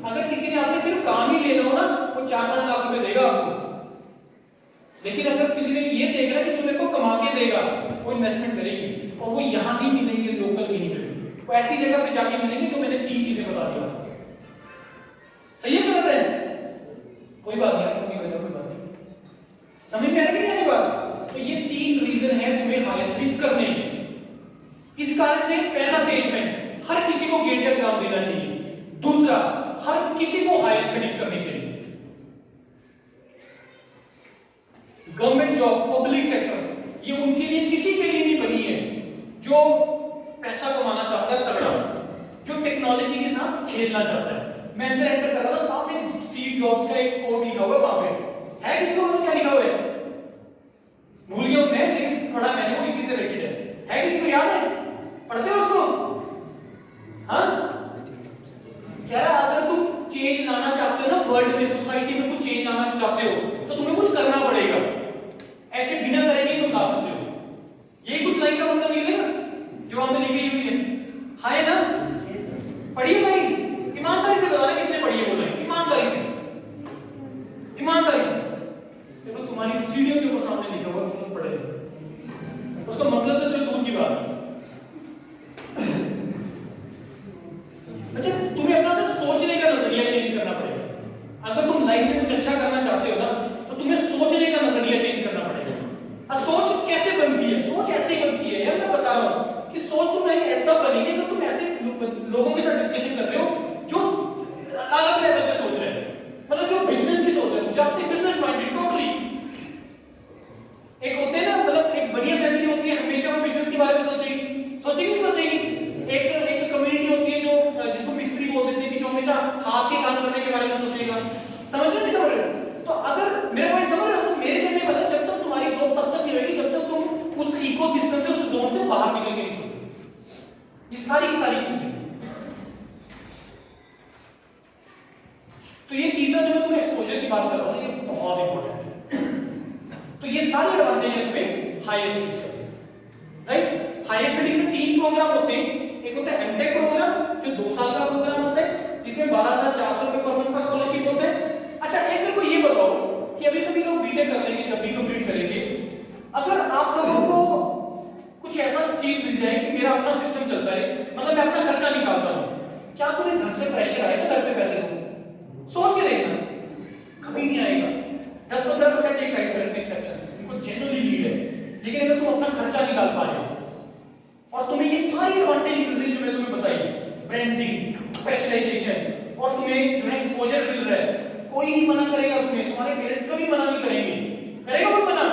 अगर किसी ने आपसे सिर्फ काम ही लेना हो ना, वो 4-5 लाख रुपए देगा आपको। लेकिन अगर किसी ने ये देखना है कि जो मेरे को कमा के देगा, वो इन्वेस्टमेंट करेगी, और वो यहाँ नहीं मिलेंगे लोकल कहीं पे, वो ऐसी जगह पे जाके मिलेंगे जो मैंने 3 चीजें बता दी आपको। सही है गलत है? कोई बात नहीं, आपको नहीं लगा कोई बात नहीं, समझ में आ रही है बात? तो ये 3 रीजन है तुम्हें हायर स्टडीज करने के। इस कारण से पहला स्टेटमेंट, हर किसी को गेट का एग्जाम देना चाहिए। दूसरा, हर किसी को हायर स्टडीज करनी चाहिए। गवर्नमेंट जॉब, पब्लिक सेक्टर, ये उनके लिए किसी के लिए नहीं बनी है जो पैसा कमाना चाहता है तगड़ा, जो टेक्नोलॉजी के साथ खेलना चाहता है। मैं अंदर एंटर कर रहा था, सामने स्टीव जॉब्स का एक कोट लिखा हुआ है, वहां पे है, किसी को पता क्या लिखा हुआ है? भूल गया मैं, लेकिन पढ़ा मैंने, वो इसी से रिलेटेड है। किसी को याद है? पढ़ते हो उसको? हाँ, कह रहा अगर तुम चेंज लाना चाहते हो ना वर्ल्ड में, सोसाइटी में कुछ चेंज लाना चाहते हो, तो तुम्हें कुछ करना पड़ेगा। ऐसे बिना करे नहीं तुम ला सकते हो। यही कुछ लाइन का मतलब निकलेगा जो वहां पे लिखी हुई है। हाँ है ना? पढ़िए लाइन, ईमानदारी से बताना किसने पढ़ी है वो लाइन, ईमानदारी से, ईमानदारी से। देखो तुम्हारी सीढ़ियों के ऊपर सामने लिखा हुआ, तुम पढ़े, उसका मतलब तो चलो दूर की बात है। अच्छा, तुम्हें अपना तो सोचने का नजरिया चेंज करना पड़ेगा। अगर तुम लाइफ में कुछ अच्छा करना चाहते हो ना, तो तुम्हें सोचने का नजरिया चेंज करना पड़ेगा। और सोच कैसे बनती है? सोच ऐसे ही बनती है यार, मैं बता रहा हूं कि सोच तुम्हारी ऐसा बनेगी जब तुम ऐसे लोगों के साथ डिस्कशन कर रहे हो जो अलग लेवल पे सोच रहे हैं, मतलब जो बिजनेस की सोच रहे हैं, जो अपने बिजनेस माइंडेड टोटली। एक होते हैं ना, मतलब एक बढ़िया फैमिली होती है, हमेशा वो बिजनेस के बारे में सोचेगी, सोचेगी नहीं सोचेगी? एक कम्युनिटी होती है जो जिसको मिस्त्री बोल देते हैं कि जो हमेशा हाथ के काम करने के बारे में सोचेगा। समझ रहे नहीं समझ रहे? तो अगर मेरा पॉइंट समझ रहे हो, तो मेरे कहने का मतलब जब तक तुम्हारी ग्रोथ तब तक नहीं होगी जब तक तुम उस इकोसिस्टम से, उस जोन से बाहर निकल के नहीं सोचो। ये सारी की सारी चीजें। तो ये तीसरा जो मैं तुम्हें एक्सपोजर की बात कर रहा हूं, ये बहुत इंपॉर्टेंट है। तो ये सारी एडवांटेज है तुम्हें हायर स्टडीज का, राइट? हायर स्टडीज में 3 प्रोग्राम होते हैं। एक होता है एमटेक प्रोग्राम, जो 2 साल का प्रोग्राम होता है, जिसमें 12,400 रुपए पर मंथ का स्कॉलरशिप होता है। अच्छा, एक मेरे को ये बताओ कि अभी सभी लोग बीटेक कर लेंगे, जब भी कंप्लीट करेंगे, अगर आप लोगों को कुछ ऐसा चीज मिल जाए कि मेरा अपना सिस्टम चलता है, मतलब मैं अपना खर्चा निकालता हूं, क्या तुम्हें घर से प्रेशर आएगा घर पे पैसे दो? सोच के देखना, कभी नहीं आएगा। 10-15% एक साइड पर एक्सेप्शंस, इनको जनरली नीड है। लेकिन अगर तुम अपना खर्चा निकाल पा रहे हो और तुम्हें ये सारी एडवांटेज मिल रही है जो मैं तुम्हें बताई, ब्रांडिंग, स्पेशलाइजेशन, और तुम्हें जो है एक्सपोजर मिल रहा है, कोई नहीं मना करेगा तुम्हें, तुम्हारे पेरेंट्स कभी मना नहीं करेंगे। करेगा कोई मना?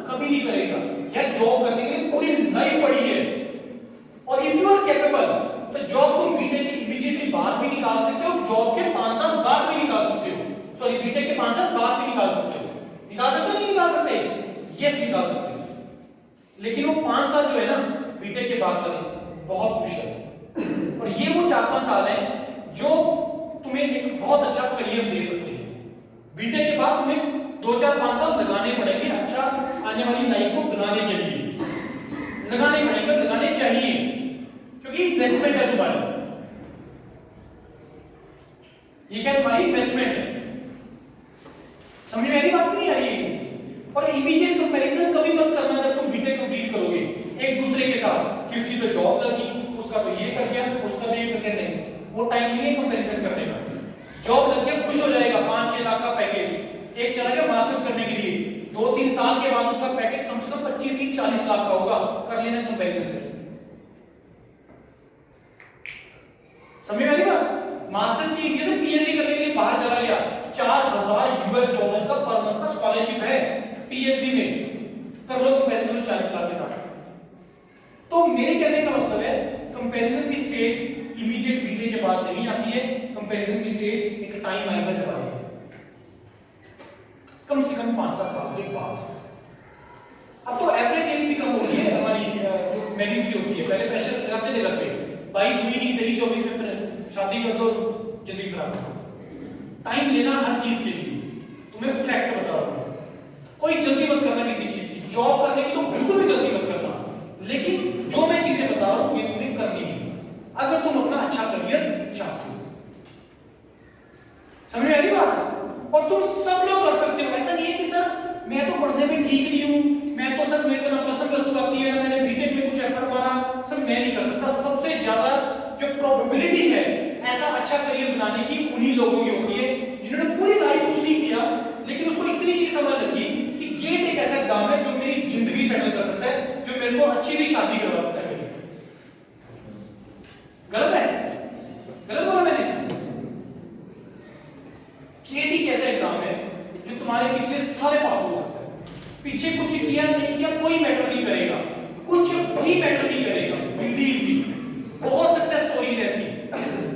कभी नहीं करेगा। यार जॉब करने के लिए पूरी लाइफ पड़ी है, और इफ यू आर कैपेबल, तो जॉब तुम बीटेक के इमीडिएटली बाद भी निकाल सकते हो, जॉब के 5 साल बाद भी निकाल सकते हो, सॉरी बीटेक के 5 साल बाद भी निकाल सकते हो। निकाल सकते हो नहीं निकाल सकते? यस निकाल सकते हो। लेकिन वो 5 साल जो है ना बीटेक के बाद वाले, बहुत मुश्किल है। और ये वो 4-5 साल है जो तुम्हें एक बहुत अच्छा करियर दे सकते हैं। बीटेक के बाद तुम्हें 2-4-5 साल लगाने पड़ेंगे अच्छा आने वाली लाइफ को बनाने के लिए, लगाने पड़ेंगे, लगाने चाहिए, क्योंकि इन्वेस्टमेंट है तुम्हारी। ये क्या तुम्हारी इन्वेस्टमेंट है? समझ में आ रही बात नहीं आ रही है? और इमीडिएट कंपैरिजन कभी मत करना जब तुम बीटेक कंप्लीट करोगे एक दूसरे के साथ कि उसकी तो जॉब लगी, उसका तो ये कर गया, उसका तो ये कर गया। नहीं, वो टाइम नहीं है कंपैरिजन करने का। जॉब लग गया खुश हो जाएगा, 5-6 लाख का पैकेज, एक चला गया मास्टर्स करने के लिए, 2-3 साल के बाद उसका पैकेज कम से कम 25-30-40 लाख का होगा, कर लेना कंपैरिजन कर। समझ में आ रही बात? मास्टर्स की इंडिया से पीएचडी करने के लिए बाहर चला गया, $4,000 का पर मंथ का स्कॉलरशिप है पीएचडी में, कर लो कंपैरिजन 40 लाख के साथ। तो मेरे कहने का मतलब है कंपैरिजन की स्टेज इमीडिएट बीटेक के बाद नहीं आती है, कंपैरिजन की स्टेज एक टाइम आएगा जब आएगी, कम से कम 5-7 साल के बाद। अब तो एवरेज एज भी कम हो गई है हमारी, जो मैरिज की होती है, पहले प्रेशर लगाते थे घर पे, 22 हुई नहीं 23-24 में शादी कर दो, जल्दी करा दो। टाइम लेना हर चीज के लिए, तुम्हें फैक्ट बता रहा हूं, कोई जल्दी मत करना किसी चीज की। जॉब करने की तो बिल्कुल भी जल्दी मत करना, लेकिन जो मैं चीजें बता रहा हूं ये तुम्हें करनी है। अगर तुम अपना अच्छा करियर चाहते हो। समझ में आ रही बात? और तुम सब लोग कर सकते हो। ऐसा नहीं है कि सर मैं तो पढ़ने में ठीक नहीं हूं, मैं तो सर मेरे को ना प्लस आती है ना मैंने बीटेक में कुछ एफर्ट मारा, सर मैं नहीं कर सकता। सबसे ज्यादा जो प्रोबेबिलिटी है ऐसा अच्छा करियर बनाने की उन्हीं लोगों की होती है जिन्होंने पूरी लाइफ कुछ नहीं किया लेकिन उसको इतनी चीज समझ लगी कि गेट एक ऐसा एग्जाम है जो मेरी जिंदगी सेटल कर सकता है, जो मेरे को अच्छी सी शादी करवा सकता है। गलत है? गलत बोला मैंने? केटी कैसा एग्जाम है जो तुम्हारे पिछले सारे पाप हो सकता है। पीछे कुछ किया नहीं किया कोई मैटर नहीं करेगा, कुछ भी मैटर नहीं करेगा। बिलीव मी, बहुत सक्सेस स्टोरीज ऐसी,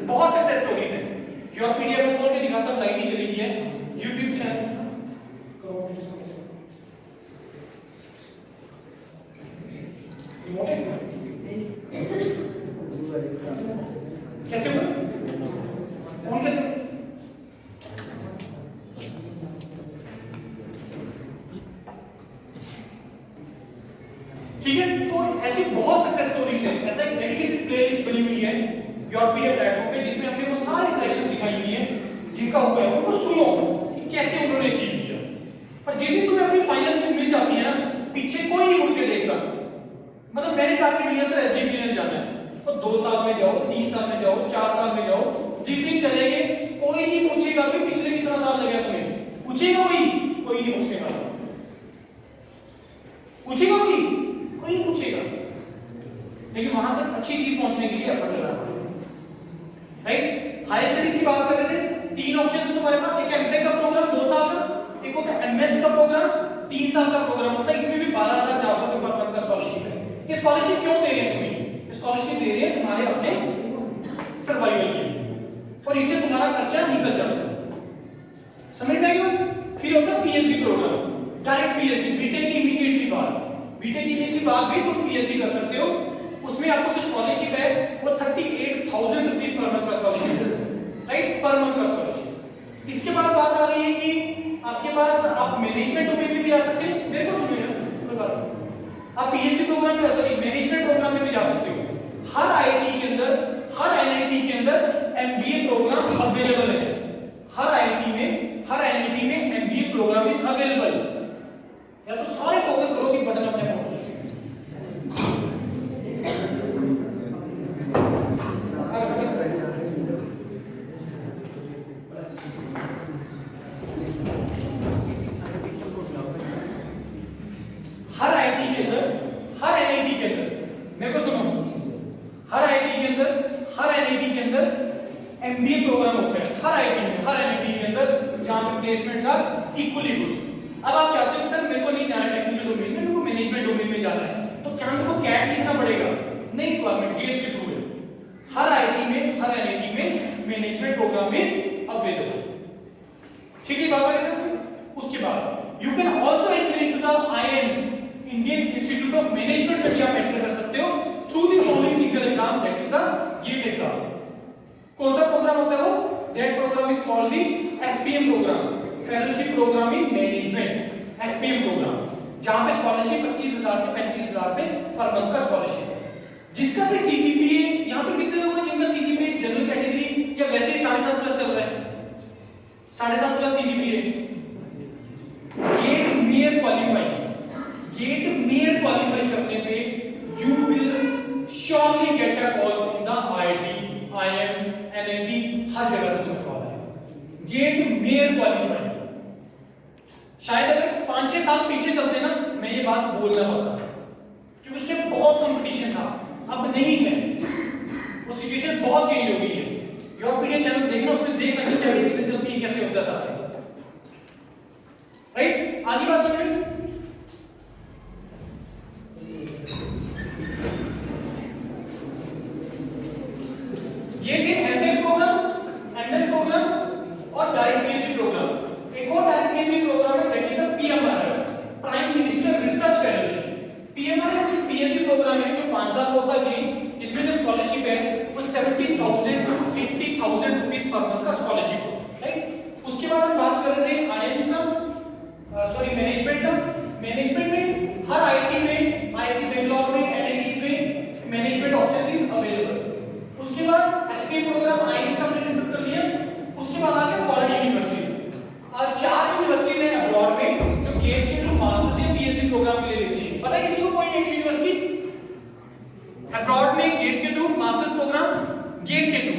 बहुत सक्सेस स्टोरीज है। योर पीडीएफ में खोल के दिखाता हूं, लाइट ही चली गई है यूट्यूब चैनल करो कैसे हुआ? कौन कैसे? ठीक है, तो ऐसी बहुत सक्सेस स्टोरीज है। ऐसा एक डेडिकेटेड प्लेलिस्ट बनी हुई है योर पीडीएफ प्लेटफॉर्म पे जिसमें हमने वो सारी सिलेक्शन दिखाई हुई है जिनका हुआ है। उनको सुनो कि कैसे उन्होंने अचीव किया। पर जिस दिन तुम्हें अपनी फाइनल चीज मिल जाती है ना, पीछे कोई नहीं मुड़ के देखता। मतलब मैंने टारगेट लिया सर एसडीपी में जाना है, तो 2 साल में जाओ, 3 साल में जाओ, 4 साल में जाओ, जिस दिन चलेंगे कोई नहीं पूछेगा कि पिछले कितना साल लगा तुम्हें। पूछेगा कोई नहीं पूछने वाला। पूछेगा कोई नहीं पूछेगा। लेकिन वहां तक अच्छी चीज पहुंचने के लिए एफर्ट लगाना पड़ेगा, राइट? हायर स्टडीज की बात कर रहे थे, 3 ऑप्शन तुम्हारे पास। एक एमटेक का प्रोग्राम 2 साल का, एक होता है एमएस का प्रोग्राम 3 साल का प्रोग्राम होता है। इसमें भी 12,400 रुपए पर मंथ का स्कॉलरशिप है। ये स्कॉलरशिप क्यों दे रहे हैं तुम्हें? स्कॉलरशिप दे रहे हैं तुम्हारे अपने सर्वाइवल के लिए, और इससे तुम्हारा खर्चा निकल जाता है। समझ में क्यों? फिर होता है PhD programme, direct PhD, BTech की इमीडिएटली बाद, बीटेक की इमीडिएटली बाद भी तुम पीएचडी कर सकते हो। उसमें आपको जो स्कॉलरशिप है वो 38,000 रुपीस पर मंथ का स्कॉलरशिप है, राइट? पर मंथ का स्कॉलरशिप। इसके बाद बात आ रही है कि आपके पास आप मैनेजमेंट डोमेन में भी जा सकते हैं। मेरे को सुनिए, कोई बात नहीं, आप पीएचडी प्रोग्राम में, सॉरी मैनेजमेंट प्रोग्राम में भी जा सकते हो। हर आईआईटी के अंदर, हर एनआईटी के अंदर एमबीए प्रोग्राम अवेलेबल है। हर एनआईटी में एमबीए प्रोग्राम इज अवेलेबल। या तो सारे फोकस करो कि बटन अपने फोन हर आईआईटी के अंदर, हर एनआईटी के अंदर, मेरे को सुनो, हर आईआईटी के अंदर, हर एनआईटी के अंदर एमबीए प्रोग्राम होता है। हर आईआईटी में, हर एनआईटी के अंदर, जहां पे प्लेसमेंट्स आर इक्वली गुड। अब आप चाहते हो सर मेरे को नहीं जाना टेक्निकल डोमेन में, मेरे को मैनेजमेंट डोमेन में जाना है, तो क्या मेरे को कैट लिखना पड़ेगा? नहीं, रिक्वायरमेंट गेट के थ्रू है। हर आईआईटी में, हर एनआईटी में मैनेजमेंट प्रोग्राम इज अवेलेबल। ठीक है बाबा सर? उसके बाद you can also enter into the IIMs, Indian institute of management में भी आप एंटर कर सकते हो through this only single exam, that is the GATE exam. कौन सा प्रोग्राम होता है वो? That programme is called the FPM programme, fellowship programme in management, FPM programme, जहां पे स्कॉलरशिप 25,000 से 35,000 पे पर मंथ का स्कॉलरशिप है। जिसका भी सीजीपीए, यहां पे कितने लोग हैं जिनका सीजीपीए जनरल कैटेगरी या वैसे ही 7.5 प्लस चल रहा है? 7.5 प्लस सीजीपीए, गेट मेयर क्वालिफाई करने पे you will surely get a call from the IIT, IIM, NIT, हर जगह से तुम्हें कॉल आएगा। गेट मेयर क्वालिफाई। शायद अगर 5-6 साल पीछे चलते ना, मैं ये बात बोल ना पाता, क्योंकि उसमें बहुत कंपटीशन था। अब नहीं है, वो सिचुएशन बहुत चेंज हो गई है। योर पीडीएफ चैनल देखना, उसमें देखना कि क्या चीजें चलती है, कैसे होता है, राइट? आगे बात समझ में? ये थे एमटेक प्रोग्राम, एमएस प्रोग्राम और डायरेक्ट पीएचडी प्रोग्राम। एक और डायरेक्ट पीएचडी प्रोग्राम है, that is a PMRF, prime minister research fellowship. PMRF एक पीएचडी प्रोग्राम है जो 5 साल होता है, जिसमें जो स्कॉलरशिप है वो 70,000 to 80,000 रुपीस पर मंथ का स्कॉलरशिप है, राइट? उसके बाद हम बात कर रहे थे आईआईएम्स का, सॉरी मैनेजमेंट का। मैनेजमेंट में हर आईआईटी में, आईआईसी बेंगलोर में, एनआईटी में मैनेजमेंट ऑप्शन इज अवेलेबल। उसके बाद गेट के थ्रू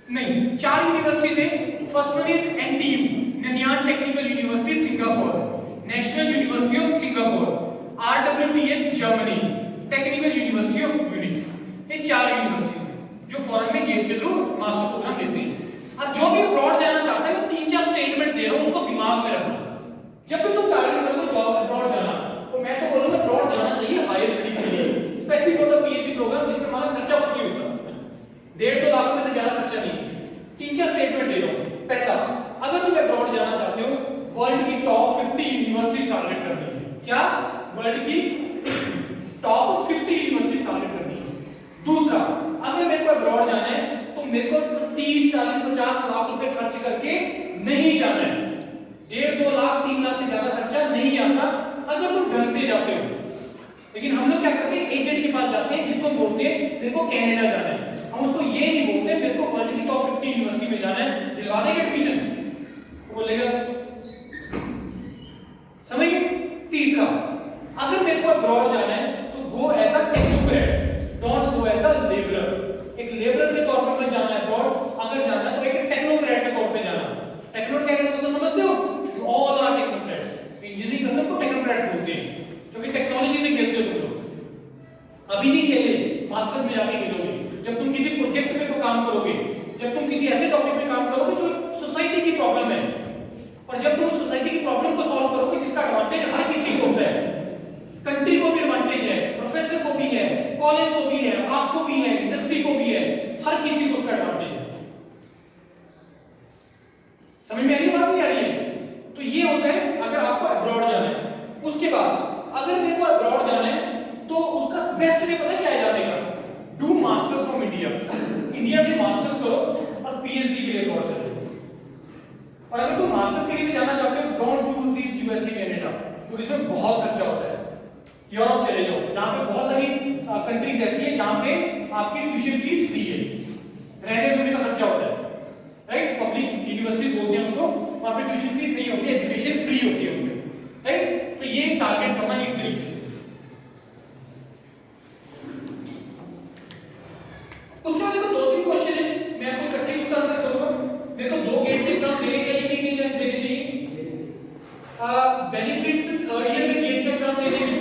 नहीं, 4 यूनिवर्सिटीज है। First one is NTU, Nanyang Technical University Singapore, National University of Singapore, RWTH Germany, Technical University of Munich. ये 4 यूनिवर्सिटीज हैं जो फॉरेन में गेट के थ्रू मास्टर प्रोग्राम देते हैं। अब जो भी अब्रॉड जाना चाहता है, मैं 3-4 स्टेटमेंट दे रहा हूं, उसको दिमाग में रखना। जब भी तुम टारगेट करोगे जॉब अब्रॉड जाना, तो मैं तो बोलूंगा अब्रॉड जाना चाहिए हायर स्टडी के लिए, specially for the PhD programme जिसमें हमारा खर्चा कुछ नहीं होता, 1.5-2 लाख रुपए से ज्यादा खर्चा नहीं है। 3-4 स्टेटमेंट दे रहा हूं। पहला, अगर तुम अब्रॉड जाना चाहते हो, वर्ल्ड की टॉप 50 यूनिवर्सिटीज टारगेट करनी है। क्या? वर्ल्ड की टॉप 50 यूनिवर्सिटीज टारगेट करनी है। दूसरा, अगर मेरे को अब्रॉड जाना है तो मेरे को 30, 40, 50 लाख रुपए खर्च करके नहीं जाना है। 1.5-2 लाख, 3 लाख से ज्यादा खर्चा नहीं आता अगर तुम ढंग से जाते हो। लेकिन हम लोग क्या करते हैं, एजेंट के पास जाते हैं जिसको हम बोलते हैं मेरे को कनाडा जाना है। हम उसको ये नहीं बोलते मेरे को वर्ल्ड की टॉप 50 यूनिवर्सिटी में जाना है, दिलवा देंगे एडमिशन, वो बोलेगा। समझिए। तीसरा, अगर मेरे को अब्रॉड जाना है तो go as a technocrat, don't go as a labourer. एक लेबरर के तौर पर मत जाना है अब्रॉड, अगर जाना है तो एक टेक्नोक्रेट के तौर पे जाना। टेक्नोक्रेट को समझते हो? All are technocrats. इंजीनियरिंग करने को टेक्नोक्रेट्स बोलते हैं क्योंकि टेक्नोलॉजी से खेलते हो तुम लोग। अभी नहीं खेले, मास्टर्स में जाके खेलोगे। जब तुम किसी प्रोजेक्ट पे तो काम करोगे, जब तुम किसी ऐसे टॉपिक पे काम करोगे जो सोसाइटी की प्रॉब्लम है, और जब तुम सोसाइटी की प्रॉब्लम को सॉल्व करोगे जिसका एडवांटेज हर किसी को होता है, कंट्री को भी एडवांटेज है, प्रोफेसर को भी है, कॉलेज को भी है, आपको भी है, इंडस्ट्री को भी है, हर किसी को उसका एडवांटेज है। समझ में आ रही बात? नहीं आ रही है? तो ये होता है अगर आपको अब्रॉड जाना है। उसके बाद अगर मेरे को अब्रॉड जाना है तो उसका बेस्ट वे पता है क्या है जाने का? Do masters from India. India से मास्टर्स करो और पीएचडी के लिए अब्रॉड चले जाओ। और अगर तुम मास्टर्स के लिए जाना चाहते हो, don't choose this USA Canada, क्योंकि इसमें बहुत खर्चा होता है। यूरोप चले जाओ जहां पे बहुत सारी कंट्रीज ऐसी है जहां पे आपकी ट्यूशन फीस फ्री है, रहने रुकने का खर्चा होता है, राइट? पब्लिक यूनिवर्सिटी बोलते हैं उनको, वहां पे ट्यूशन फीस नहीं होती है, एजुकेशन फ्री होती है उनमें, राइट? तो ये टारगेट करना इस तरीके से। उसके बाद देखो 2-3 क्वेश्चन है, मैं आपको इकट्ठे उसका आंसर करूंगा। देखो 2 गेट के एग्जाम देने चाहिए कि नहीं देने चाहिए? बेनिफिट्स 3rd ईयर में गेट का एग्जाम देने में।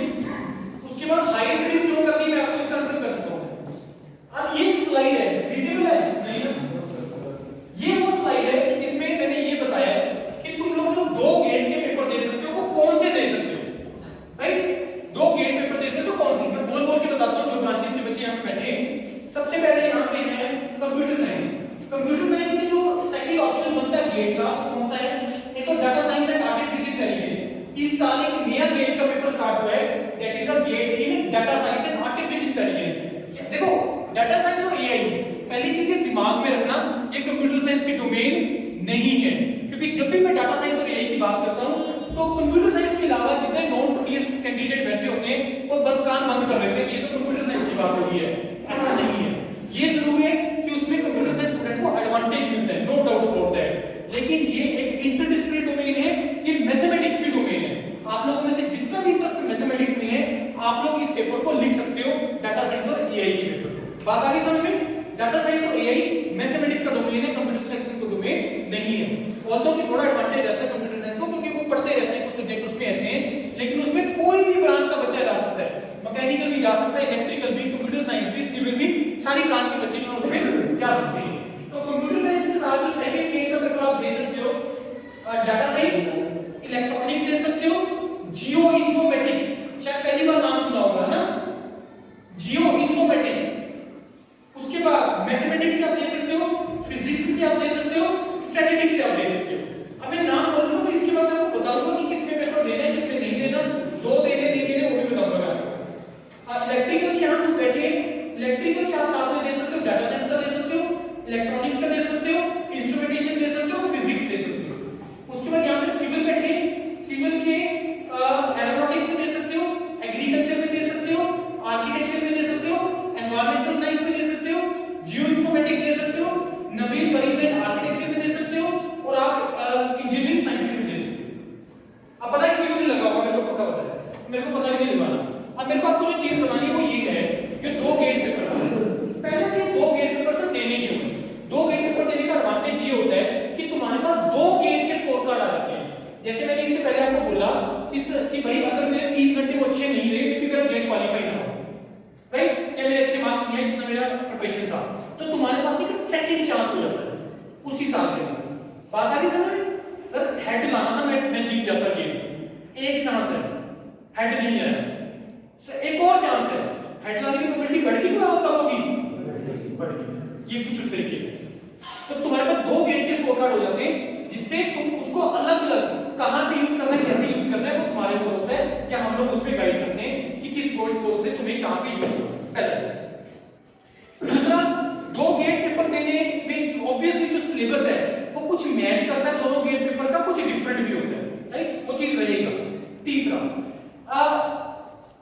उसके बाद हाई स्टडीज क्यों करनी, मैं आपको इसका आंसर कर चुका हूं। अब ये एक स्लाइड है, विजिबल है नहीं ना? ये वो स्लाइड है जिसमें मैंने ये बताया कि तुम लोग जो 2 गेट के पेपर दे सकते हो वो कौन से दे सकते हो, राइट? 2 गेट पेपर दे सकते हो कौन से? मैं बोल बोल के बताता हूं जो ब्रांचेस के बच्चे यहां पे बैठे हैं। सबसे पहले यहां पे है कंप्यूटर साइंस। कंप्यूटर साइंस में जो सेकंड ऑप्शन बनता है गेट का, कौन सा है? एक तो data science and artificial intelligence. इस साल एक नया गेट का पेपर स्टार्ट हुआ है, that is a get in data science and artificial intelligence. देखो डाटा साइंस और एआई, पहली चीज ये दिमाग में रखना, ये कंप्यूटर साइंस की डोमेन नहीं है। क्योंकि जब भी मैं डाटा साइंस और एआई की बात करता हूं तो कंप्यूटर साइंस के अलावा जितने नॉन सीएस कैंडिडेट बैठे होते हैं वो कान बंद कर लेते हैं, ये तो कंप्यूटर साइंस की बात हो रही है। ऐसा नहीं है। ये जरूर है कि उसमें कंप्यूटर साइंस स्टूडेंट को एडवांटेज मिलता है, नो डाउट अबाउट दैट, लेकिन ये एक इंटरडिसिप्लिनरी डोमेन है, ये मैथमेटिक्स की डोमेन है। आप लोगों में से जिसका भी इंटरेस्ट मैथमेटिक्स में है, आप लोग इस पेपर को लिख सकते हो, डाटा साइंस और एआई के पेपर। बात आ गई समझ में? डाटा साइंस और एआई मैथमेटिक्स का डोमेन है, कंप्यूटर साइंस का डोमेन नहीं है। ऑल्दो कि थोड़ा एडवांटेज रहता है कंप्यूटर साइंस को क्योंकि वो पढ़ते रहते हैं, कुछ सब्जेक्ट उसमें ऐसे हैं, लेकिन उसमें कोई भी ब्रांच का बच्चा जा सकता है, मैकेनिकल भी जा सकता है, इलेक्ट्रिकल भी, कंप्यूटर साइंस भी, सिविल भी, सारी ब्रांच के बच्चे जो उसमें जा सकते हैं। तो कंप्यूटर साइंस के साथ जो सेकंड गेट का पेपर आप दे सकते हो, डाटा साइंस, इलेक्ट्रॉनिक्स दे सकते हो, जियो इन्फॉर्मेटिक्स, शायद पहली बार नाम सुना होगा ना, जियो इन्फॉर्मेटिक्स। उसके बाद मैथमेटिक्स से आप दे सकते हो, फिजिक्स से आप दे सकते हो, स्टैटिस्टिक्स से आप दे सकते हो। अब मैं नाम बोलूंगा तो इसके बाद मैं आपको बताऊंगा कि किसमें पेपर देना है, किसमें नहीं देना, 2 देने नहीं देने वो भी बताऊंगा मैं आपको। अब इलेक्ट्रिकल की यहां तुम बैठे, इलेक्ट्रिकल के आप साथ में दे सकते हो, डाटा साइंस का दे सकते हो, इलेक्ट्रॉनिक्स का दे सकते हो, इंस्ट्रूमेंटेशन दे सकते हो, फिजिक्स दे सकते हो। उसके बाद यहां पे सिविल बैठे, सिविल के एरोनॉटिक्स में दे सकते हो, एग्रीकल्चर में दे सकते हो, आर्किटेक्चर में दे सकते हो, एनवायरमेंटल साइंस में दे सकते हो, जियो इन्फॉर्मेटिक्स दे सकते हो, नवीन मरीन आर्किटेक्चर में दे सकते हो, और आप इंजीनियरिंग साइंस में दे सकते हो। अब पता है किसी को नहीं लगा होगा, मेरे को पक्का पता है, मेरे को पता नहीं लगाना। अब मेरे को आपको जो चीज बतानी है वो ये है कि 2 गेट पेपर, पहले से 2 गेट पेपर से नहीं आया जितना मेरा प्रिपरेशन था, तो तुम्हारे पास एक सेकंड चांस हो जाता है उसी साल के अंदर। बात आ गई समझ में? सर हेड लाना ना, मैं जीत जाता गेम, एक चांस है, हेड नहीं आया, सर एक और चांस है, हेड लाने की प्रोबेबिलिटी बढ़ गई क्या कम होगी? बढ़ गई। ये कुछ उस तरीके है। तो तुम्हारे पास 2 गेट के स्कोर कार्ड हो जाते हैं, जिससे तुम उसको अलग अलग कहां पे यूज करना है, कैसे यूज करना है, वो तुम्हारे ऊपर होता है, या हम लोग उस पे गाइड करते हैं कि किस कोर्स से तुम्हें कहां पे यूज करना है। पहला चीज। दूसरा, 2 गेट पेपर देने में ऑब्वियसली जो सिलेबस है वो कुछ मैच करता है दोनों गेट पेपर का, कुछ डिफरेंट भी होता है, राइट? वो चीज रहेगा। तीसरा,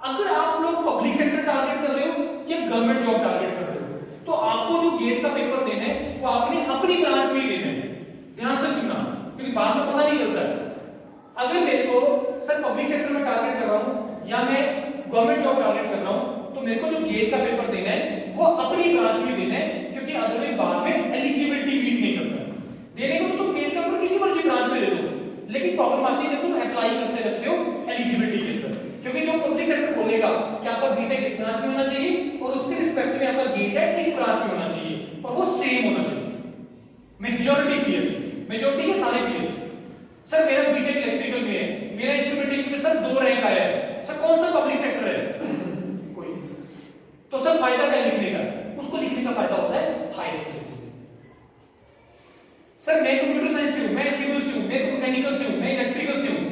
अगर आप लोग पब्लिक सेक्टर टारगेट कर रहे हो या गवर्नमेंट जॉब टारगेट कर रहे हो, तो आपको जो गेट का पेपर देना है वो आपने अपनी ब्रांच में ही देना है। ध्यान से सुनना, क्योंकि बाद में पता नहीं चलता है। अगर मेरे को सर पब्लिक सेक्टर में टारगेट कर रहा हूं या मैं गवर्नमेंट जॉब टारगेट कर रहा हूं, तो मेरे को जो गेट का पेपर देना है वो अपनी ब्रांच में देना है, क्योंकि अदरवाइज बाद में एलिजिबिलिटी मीट नहीं करता। देने को तो तुम गेट का पेपर किसी मर्जी ब्रांच में दे दो, लेकिन प्रॉब्लम आती है जब तुम अप्लाई करते रहते हो एलिजिबिलिटी के अंदर, क्योंकि जो पब्लिक सेक्टर बोलेगा कि आपका बीटेक इस ब्रांच में होना चाहिए और उसके रिस्पेक्ट में आपका गेट है इस ब्रांच में होना चाहिए, और वो सेम होना चाहिए। मेजॉरिटी पीएससी, मेजॉरिटी के सारे पीएससी। सर मेरा बीटेक इलेक्ट्रिकल में है, मेरा इंस्ट्रूमेंटेशन में सर 2 रैंक आया है, सर कौन सा पब्लिक सेक्टर है? कोई। तो सर फायदा क्या लिखने का? उसको लिखने का फायदा होता है हायर स्टडीज। सर मैं कंप्यूटर साइंस से हूं, मैं सिविल से हूं, मैं मैकेनिकल से हूं, मैं इलेक्ट्रिकल से हूं,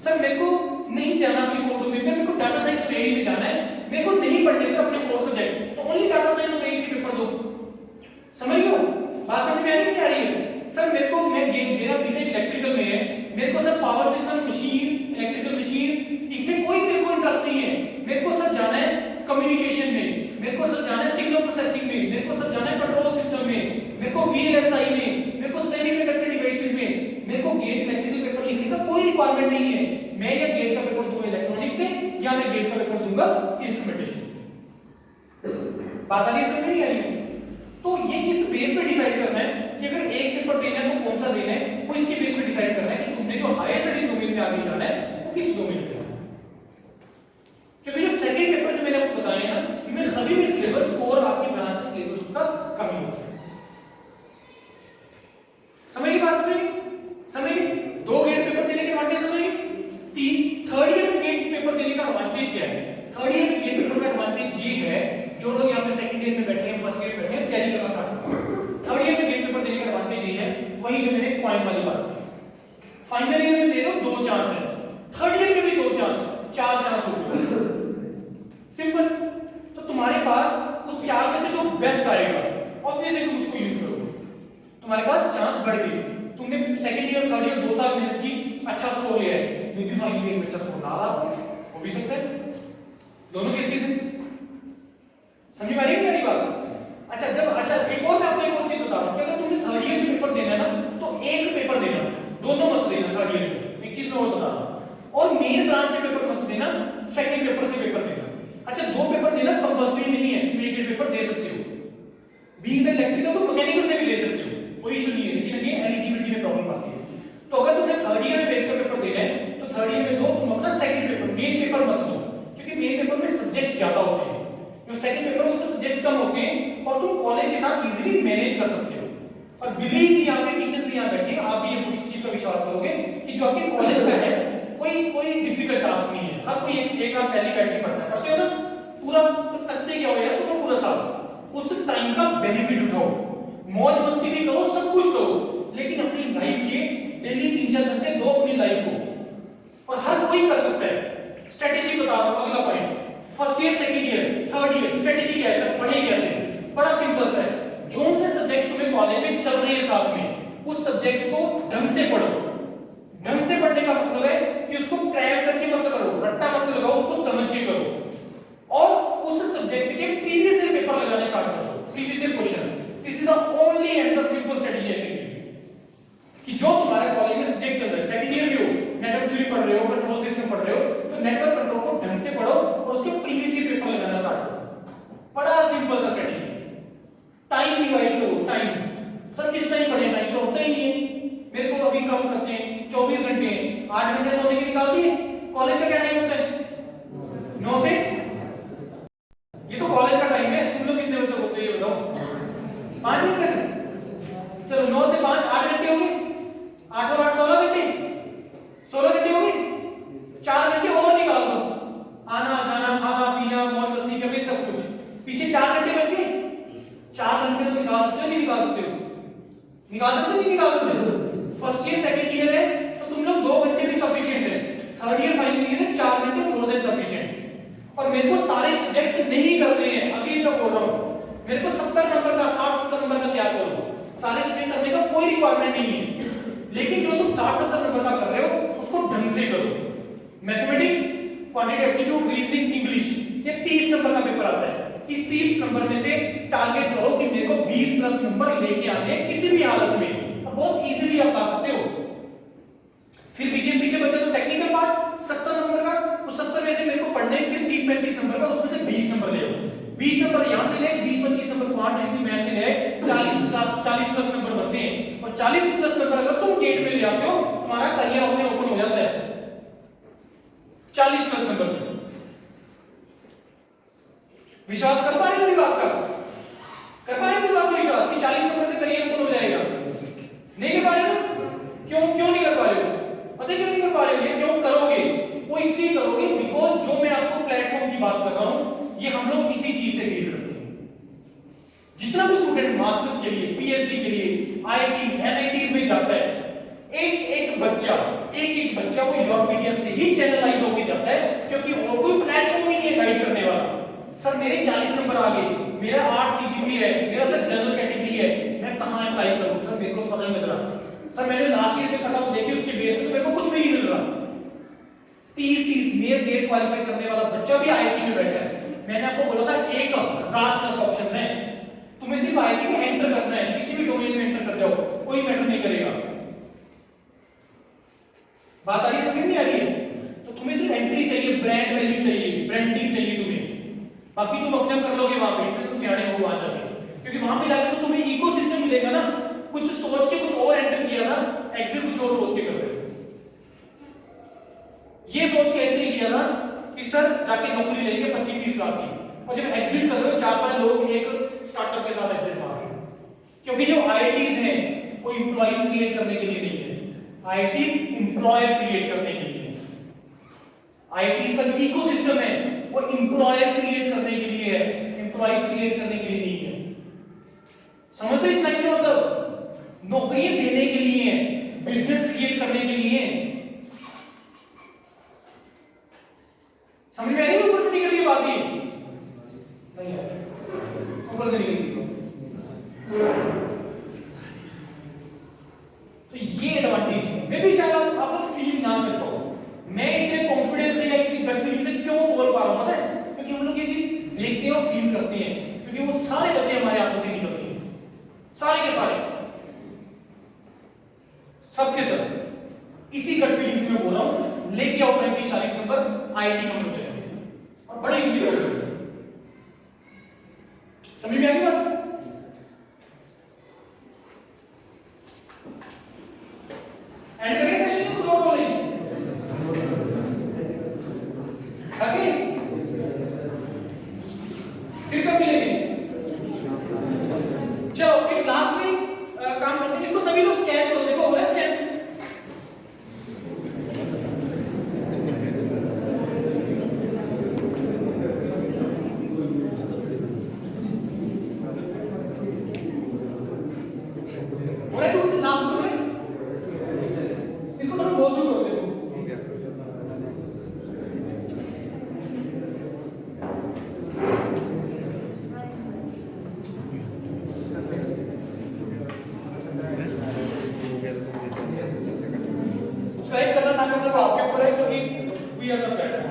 सर मेरे को नहीं जाना अपनी कोर डोमेन में, मेरे को डाटा साइंस पे ही जाना है, मेरे को नहीं पढ़ने से अपने कोर सब्जेक्ट, तो ओनली डाटा साइंस और एक ही पेपर दो। समझ लो बात समझ में आ रही है क्या आ रही है? सर मेरे को मेरा बीटेक इलेक्ट्रिकल में है, मेरे को sir power system machine, electrical machine, इसमें कोई मेरे को इंटरेस्ट नहीं है, मेरे को सर जाना है कम्युनिकेशन में, मेरे को सर जाना है सिग्नल प्रोसेसिंग में, मेरे को सर जाना है कंट्रोल सिस्टम में, मेरे को वीएलएसआई में, मेरे को सेमीकंडक्टर डिवाइसेस में, मेरे को गेट इलेक्ट्रिकल पेपर लिखने का कोई रिक्वायरमेंट नहीं है। मैं या गेट का पेपर दूंगा इलेक्ट्रॉनिक्स से, या मैं गेट का पेपर दूंगा इंस्ट्रूमेंटेशन से। बात आ रही है समझ में नहीं आ रही? तो ये किस बेस पे डिसाइड करना है कि अगर एक पेपर देना है तो कौन सा देना है, वो इसके बेस पे डिसाइड करना है कि तुमने जो हायर स्टडीज डोमेन में आगे जाना है वो किस डोमेन में जाना है। क्योंकि जो सेकंड पेपर जो मैंने आपको बताया ना, इनमें सभी में सिलेबस और आपकी ब्रांच से सिलेबस उसका कमी होता है। समझ गई बात? समझ गई? 2 गेट पेपर देने के एडवांटेज समझ गई? 3 थर्ड ईयर में गेट पेपर देने का एडवांटेज क्या है? थर्ड ईयर में गेट पेपर का एडवांटेज ये है, जो लोग यहाँ पे सेकंड ईयर में बैठे हैं, फर्स्ट ईयर में बैठे हैं, तैयारी करना स्टार्ट करो। थर्ड ईयर में गेट पेपर देने का एडवांटेज ये है, वही जो मैंने पॉइंट वाली बात। फाइनल ईयर में दे दो 2 चांस है, थर्ड ईयर में भी 2 चांस, 4 चांस हो गए। सिंपल। तो तुम्हारे पास उस 4 में से जो बेस्ट आएगा ऑब्वियसली तुम उसको यूज करो, तुम्हारे पास चांस बढ़ गई। तुमने सेकंड ईयर थर्ड ईयर 2 साल मेहनत की, अच्छा स्कोर लिया है, लेकिन फाइनल ईयर में अच्छा स्कोर ना आ हो भी सकता है। दोनों केसेस हैं। समझ में आ रही है मेरी बात? अच्छा एक और मैं आपको एक और चीज बता रहा हूं कि अगर तुमने थर्ड ईयर से पेपर देना है ना, तो एक पेपर देना, दोनों मत देना थर्ड ईयर में। एक चीज मैं और बता रहा हूं, और मेन ब्रांच से पेपर मत देना, सेकंड पेपर से पेपर देना। अच्छा 2 पेपर देना कंपल्सरी नहीं है, तुम एक पेपर दे सकते हो, बीइंग इलेक्ट्रिकल तो मैकेनिकल से भी दे सकते हो, कोई इशू नहीं है, लेकिन ये एलिजिबिलिटी में प्रॉब्लम आती है। तो अगर तुमने थर्ड ईयर में मेन पेपर देना है तो थर्ड ईयर में दो, तुम अपना सेकंड पेपर, मेन पेपर मत दो, क्योंकि मेन पेपर में सब्जेक्ट्स ज्यादा होते हैं, जो सेकंड पेपर है उसमें सब्जेक्ट्स कम होते हैं, और तुम कॉलेज के साथ इजीली मैनेज कर सकते हो। और बिलीव भी यहाँ पे टीचर्स भी यहाँ बैठे हैं, आप भी ये इस चीज का विश्वास करोगे कि जो आपके कॉलेज का है कोई डिफिकल्ट टास्क नहीं है। हर कोई एक आध पहली बैठ के पढ़ता है, पढ़ते हो ना पूरा, तो करते क्या हो यार तुम पूरा साल, उस टाइम का बेनिफिट उठाओ, मौज मस्ती भी करो, सब कुछ करो, लेकिन अपनी लाइफ के डेली 3-4 घंटे दो अपनी लाइफ को, और हर कोई कर सकता है। स्ट्रेटेजी बता रहा हूं, अगला point, first year second year third year strategy क्या है सर? पढ़े कैसे? बड़ा सिंपल सा है, जो से सब्जेक्ट्स तुम्हें कॉलेज में चल रहे हैं साथ में, उस सब्जेक्ट्स को ढंग से पढ़ो। ढंग से पढ़ने का मतलब है कि उसको क्रैक करके मत करो, रट्टा मत लगाओ, उसको समझ के करो, और उस सब्जेक्ट के प्रीवियस ईयर पेपर लगाने स्टार्ट करो, previous year question. This is the only and the simple strategy I can give, कि जो तुम्हारे कॉलेज में सब्जेक्ट चल रहा है, सेकंड ईयर में हो, नेटवर्क थ्योरी पढ़ रहे हो, कंट्रोल सिस्टम पढ़ रहे हो, तो नेटवर्क कंट्रोल को ढंग से पढ़ो और उसके प्रीवियस ईयर पेपर लगाना स्टार्ट करो। बड़ा सिंपल सा स्ट्रेटजी। टाइम डिवाइड करो, टाइम, सर किस टाइम पढ़े? टाइम तो होता ही नहीं है, मेरे को अभी काउंट करते हैं 24 घंटे, 8 घंटे सोने के निकाल दिए। कॉलेज का क्या टाइम होता है? 9 से, ये तो कॉलेज का टाइम है, तुम लोग कितने 5 नहीं करना, चलो 9 से 5 8 घंटे हो गए, 8 और 8 16 घंटे, 16 घंटे हो गए, 4 घंटे और निकाल दो, आना जाना खाना पीना मौज मस्ती करनी सब कुछ, पीछे 4 घंटे बच गए। 4 घंटे तो निकाल सकते हो नहीं निकाल सकते हो, निकाल सकते हो नहीं निकाल सकते हो। फर्स्ट ईयर सेकंड ईयर है तो तुम लोग 2 घंटे भी सफिशिएंट है, थर्ड ईयर फाइनल ईयर है 4 घंटे मोर देन सफिशिएंट। और मेरे को सारे सब्जेक्ट्स नहीं करने हैं, अगेन मैं बोल रहा हूं मेरे को 70 नंबर का 60-70 नंबर का तैयार करो, सारे सब्जेक्ट करने का कोई रिक्वायरमेंट नहीं है, लेकिन जो तुम 60-70 नंबर का कर रहे हो उसको ढंग से करो। Mathematics, quantitative aptitude, reasoning, English, ये 30 नंबर का पेपर आता है। इस 30 नंबर में से टारगेट करो कि मेरे को 20 प्लस नंबर लेके आने हैं किसी भी हालत में, और बहुत इजीली आप ला सकते हो। फिर पीछे पीछे बचा तो टेक्निकल पार्ट 70 नंबर का, उस 70 में से मेरे को पढ़ने से 30-35 नंबर का, उसमें से 20 नंबर ले आओ, 20 नंबर यहां से ले, 20-25 नंबर क्वांट ऐसे में से ले, 40 प्लस नंबर बनते हैं। और 40 प्लस नंबर अगर तुम गेट में ले आते हो तुम्हारा करियर ऑप्शन ओपन हो जाता है 40 प्लस नंबर से। विश्वास कर पा रहे हो मेरी बात का? कर पा रहे हो बात विश्वास कि 40 नंबर से करियर ओपन हो जाएगा? नहीं कर पा रहे हो? क्यों नहीं कर पा रहे हो? पता है क्यों नहीं कर पा रहे हो? ये क्यों करोगे? वो इसलिए करोगे बिकॉज जो मैं आपको प्लेटफॉर्म की बात कर रहा हूं ये हम लोग इसी चीज से डील करते हैं। जितना भी स्टूडेंट मास्टर्स के लिए, पीएचडी के लिए, आईआईटीज, एनआईटीज में जाता है, एक बच्चा वो यूरोपीडिया से ही चैनलाइज होके जाता है, क्योंकि और कोई प्लेटफॉर्म ही नहीं है गाइड करने वाला। सर मेरे 40 नंबर आ गए, मेरा 8 सीजीपी है, मेरा सर जनरल कैटेगरी है, मैं कहां अप्लाई करूं? सर मेरे को पता नहीं लग रहा। सर मैंने लास्ट ईयर के कट ऑफ देखे उसके बेस पे तो मेरे को कुछ भी नहीं मिल रहा। 30 मेयर गेट क्वालीफाई करने वाला बच्चा भी आईआईटी में बैठा है। मैंने आपको बोला था 1000 प्लस ऑप्शंस हैं, तुम्हें सिर्फ आईआईटी में एंटर करना है, किसी भी डोमेन में एंटर कर जाओ, कोई मैटर नहीं करेगा। बात आ रही है? समझ नहीं आ रही है? तो तुम्हें सिर्फ एंट्री चाहिए, ब्रांड वैल्यू चाहिए, ब्रांडिंग चाहिए तुम्हें, बाकी तुम अपने कर लोगे वहां पे, तुम सियाने हो वहां जाके, क्योंकि वहां पे जाके तो तुम्हें इकोसिस्टम मिलेगा ना। कुछ सोच के कुछ और एंटर किया था, एग्जिट कुछ और सोच के कर रहे हो। ये सोच के एंट्री किया था कि सर जाके नौकरी लेंगे 25-30 लाख की, और जब एग्जिट कर रहे हो 4-5 लोग एक स्टार्टअप के साथ एग्जिट मार रहे हो। क्योंकि जो आईआईटीज हैं वो एम्प्लॉइज क्रिएट करने के लिए नहीं है, आईआईटीज एम्प्लॉयर क्रिएट करने के लिए है। आईआईटीज का जो इकोसिस्टम है वो एम्प्लॉयर क्रिएट करने के लिए है, एम्प्लॉइज क्रिएट करने के लिए नहीं है। समझते हो इस लाइन का मतलब? नौकरियां देने के लिए है, बिजनेस क्रिएट करने के लिए है। समझ में आ रही है? ऊपर से निकल रही बात, ये नहीं है, ऊपर से निकल रही। तो ये एडवांटेज है। मैं भी शायद आप लोग फील ना कर पाओ, मैं इतने कॉन्फिडेंस से या इतनी गट फीलिंग से क्यों बोल पा रहा हूं पता है? क्योंकि हम लोग ये चीज देखते हैं और फील करते हैं, क्योंकि वो सारे बच्चे हमारे हाथों से निकलते हैं, सारे के सारे, सबके सब। इसी गट फीलिंग से मैं बोल रहा हूं, लेके आओ 35-40 नंबर, आईआईटी हम लोग जाएंगे और बड़े इजीली हो जाएंगे। समझ में आ गई बात? एंड करेंगे सेशन को, और बोलेंगे आगे फिर कब मिलेंगे? चलो एक लास्ट में काम करते हैं, इसको सभी लोग स्कैन करो, देखो हो रहा है स्कैन। हो रहा है तो लास्ट में इसको थोड़ा बहुत दूर कर दो। सब्सक्राइब करना ना करना वो आपके ऊपर है, क्योंकि वी आर द प्लेटफॉर्म।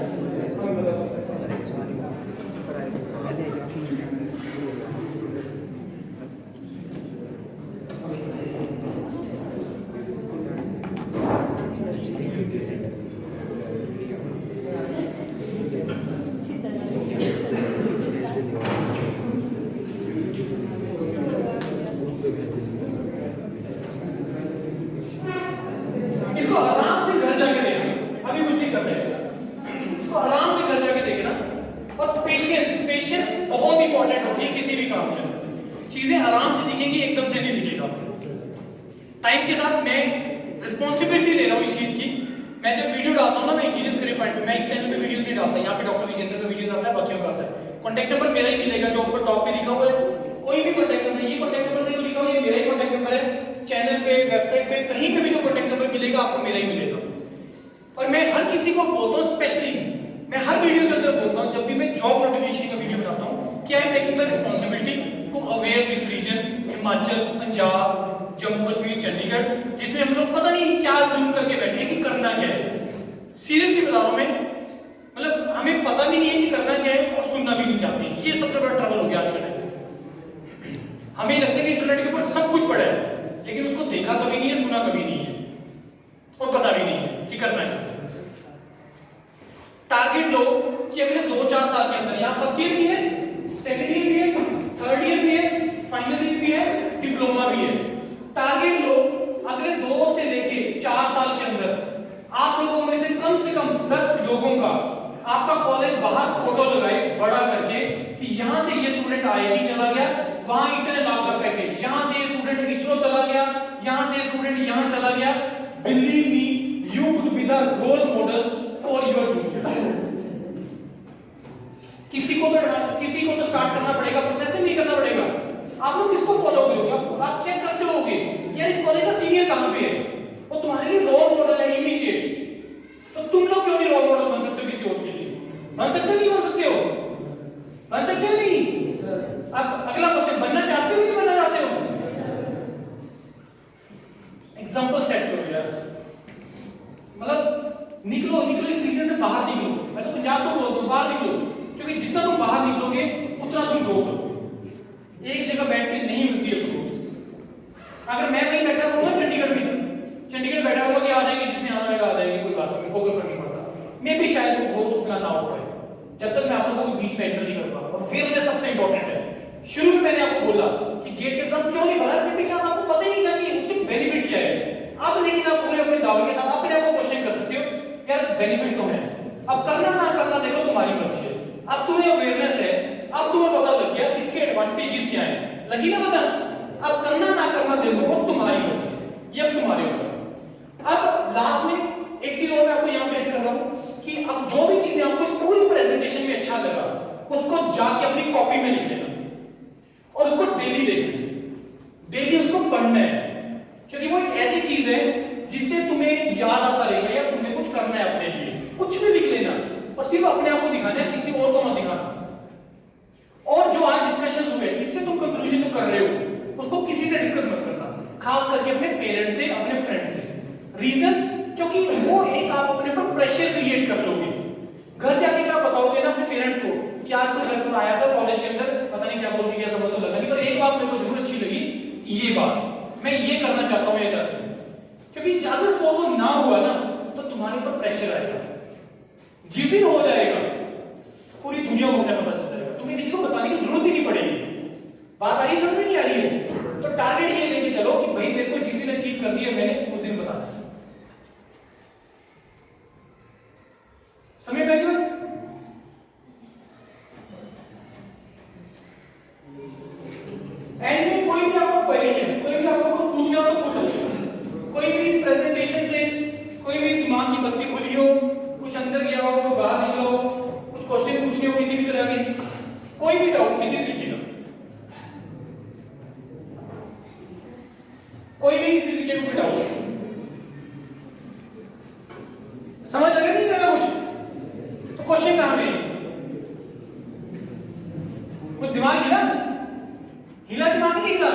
इसको आराम से घर जाके देखना, अभी कुछ नहीं करना है, इसको आराम से घर जाके देखना। और पेशेंस बहुत इंपॉर्टेंट होती है किसी भी काम के अंदर। चीजें आराम से दिखेंगी, एकदम से नहीं दिखेगा। टाइम के साथ मैं रिस्पॉन्सिबिलिटी ले रहा हूँ इस चीज की। मैं जब वीडियो डालता हूँ ना, मैं इंजीनियर्स करियर पॉइंट पे, मैं इस चैनल पे वीडियोस नहीं डालता, यहाँ पे डॉक्टर विजेंद्र का वीडियो आता है, बाकियों का आता है। कॉन्टैक्ट नंबर मेरा ही मिलेगा जो ऊपर टॉप पे लिखा हुआ है, कोई भी कॉन्टैक्ट नंबर, ये कॉन्टैक्ट नंबर देखो लिखा हुआ है, ये मेरा ही कॉन्टैक्ट नंबर है। चैनल पे, वेबसाइट पे, कहीं पे भी जो कॉन्टैक्ट नंबर मिलेगा आपको मेरा ही मिलेगा। और मैं हर किसी को बोलता हूँ, स्पेशली मैं हर वीडियो के अंदर बोलता हूँ, जब भी मैं जॉब नोटिफिकेशन का वीडियो बनाता हूँ, कि I am taking the responsibility to aware this region, Himachal, Punjab, Jammu Kashmir, Chandigarh, जिसमें हम लोग पता नहीं क्या जूम करके बैठे हैं कि करना क्या है। सीरियसली बता रहा हूं मैं, मतलब हमें पता भी नहीं है कि करना क्या है और सुनना भी नहीं चाहते। ये सबसे बड़ा ट्रबल हो गया आज के टाइम। हमें लगता है कि इंटरनेट के ऊपर सब कुछ पड़ा है, लेकिन उसको देखा कभी नहीं है, सुना कभी नहीं है, और पता भी नहीं है कि करना है। टारगेट लो कि अगले 2-4 साल के अंदर, यहाँ फर्स्ट ईयर भी है, सेकेंड ईयर भी है, थर्ड ईयर भी है, फाइनल ईयर भी है, डिप्लोमा भी है। टारगेट लो अगले 2 से लेके 4 साल के अंदर आप लोगों में से कम 10 लोगों का आपका कॉलेज बाहर फोटो लगाए बड़ा करके कि यहां से ये स्टूडेंट आईआईटी चला गया, वहां इतने लाख का पैकेज, यहां से ये स्टूडेंट इसरो चला गया, यहां से ये स्टूडेंट यहां चला गया। Believe me, you would be the role models for your juniors. किसी को तो स्टार्ट करना पड़ेगा, प्रोसेस नहीं करना पड़ेगा। आप लोग किसको फॉलो करोगे? आप चेक करते होगे यार इस कॉलेज का सीनियर कहां पे है, वो तुम्हारे लिए रोल मॉडल है, इमीडिएट। तो तुम लोग क्यों नहीं रोल मॉडल बन सकते किसी और के लिए? बन सकते नहीं बन सकते हो? बन सकते हो नहीं? अब अगला क्वेश्चन, बनना चाहते हो कि नहीं बनना चाहते हो? एग्जांपल सेट करो यार, मतलब निकलो इस रीजन से बाहर निकलो। मैं तो पंजाब को बोलता हूं बाहर निकलो, क्योंकि जितना तुम बाहर निकलोगे उतना तुम ग्रो करोगे। एक जगह बैठ के नहीं मिलती है ग्रोथ। अगर मैं कहीं बैठा रहूंगा चंडीगढ़ बैठा हुआ कि आ जाएंगे, जिसने आना होगा आ जाएंगे, कोई बात नहीं, कोई फर्क नहीं पड़ता। मैं भी शायद वो ग्रोथ उतना ना हो पाए जब तक मैं आप लोगों को बीच में एंटर नहीं कर पाऊंगा। और फिर सबसे इंपॉर्टेंट है, शुरू में मैंने आपको बोला कि गेट के साथ क्यों नहीं भरा, क्योंकि आपको पता ही नहीं था कि उसके बेनिफिट क्या है। अब लेकिन आप पूरे अपने दावे के साथ अपने आप को क्वेश्चन कर सकते हो, यार बेनिफिट तो है, अब करना ना करना देखो तुम्हारी मर्जी है। अब तुम्हें अवेयरनेस है, अब तुम्हें पता लग गया इसके एडवांटेजेस क्या है, लगी ना पता? अब करना ना करना देखो वो तुम्हारी मर्जी है, ये तुम्हारे ऊपर। अब लास्ट में एक चीज और मैं आपको यहाँ पे ऐड कर रहा हूँ कि अब जो भी चीजें आपको इस पूरी प्रेजेंटेशन में अच्छा लगा उसको जाके अपनी कॉपी में लिख लेना और उसको डेली देखना, डेली उसको पढ़ना है, क्योंकि वो एक ऐसी चीज है जिससे तुम्हें याद आता रहेगा या तुम्हें कुछ करना है अपने लिए। कुछ भी लिख लेना और सिर्फ अपने आप को दिखाना है, किसी और को मत दिखाना। और जो आज डिस्कशन हुए इससे तुम कंक्लूजन जो कर रहे हो उसको किसी से डिस्कस मत करना, खास करके अपने पेरेंट्स से, अपने फ्रेंड से। रीजन, क्योंकि वो एक आप अपने ऊपर प्रेशर क्रिएट कर लोगे। घर जाके क्या बताओगे ना अपने पेरेंट्स को कि आज तो घर पर आया था कॉलेज के अंदर, पता नहीं क्या बोल के गया, समझ तो लगा नहीं, पर एक बात मेरे को जरूर अच्छी लगी, ये बात मैं ये करना चाहता हूँ, ये चाहती हूँ। क्योंकि अगर वो ना हुआ ना तो तुम्हारे ऊपर प्रेशर आएगा, जिस दिन हो जाएगा पूरी दुनिया को पता चल जाएगा, तुम्हें किसी को बताने की जरूरत ही नहीं पड़ेगी। बात आ रही है, समझ में नहीं आ रही है? तो टारगेट ये लेके चलो कि भाई मेरे को जिस दिन अचीव कर दिया मैंने उस दिन बताना। समझ में आई बात? एंड में कोई भी आपको क्वेरी है, कोई भी आपको कुछ पूछना हो तो पूछ सकते हो। कोई भी इस प्रेजेंटेशन से कोई भी दिमाग की बत्ती खुली हो, कुछ अंदर गया हो, कोई बाहर निकला हो, कुछ क्वेश्चन पूछने हो किसी भी तरह के, कोई भी डाउट किसी तरीके का, कोई भी किसी तरीके का डाउट, समझ लगे नहीं लगा कुछ? तो क्वेश्चन कहां पे? कुछ दिमाग हिला? हिला दिमाग नहीं हिला?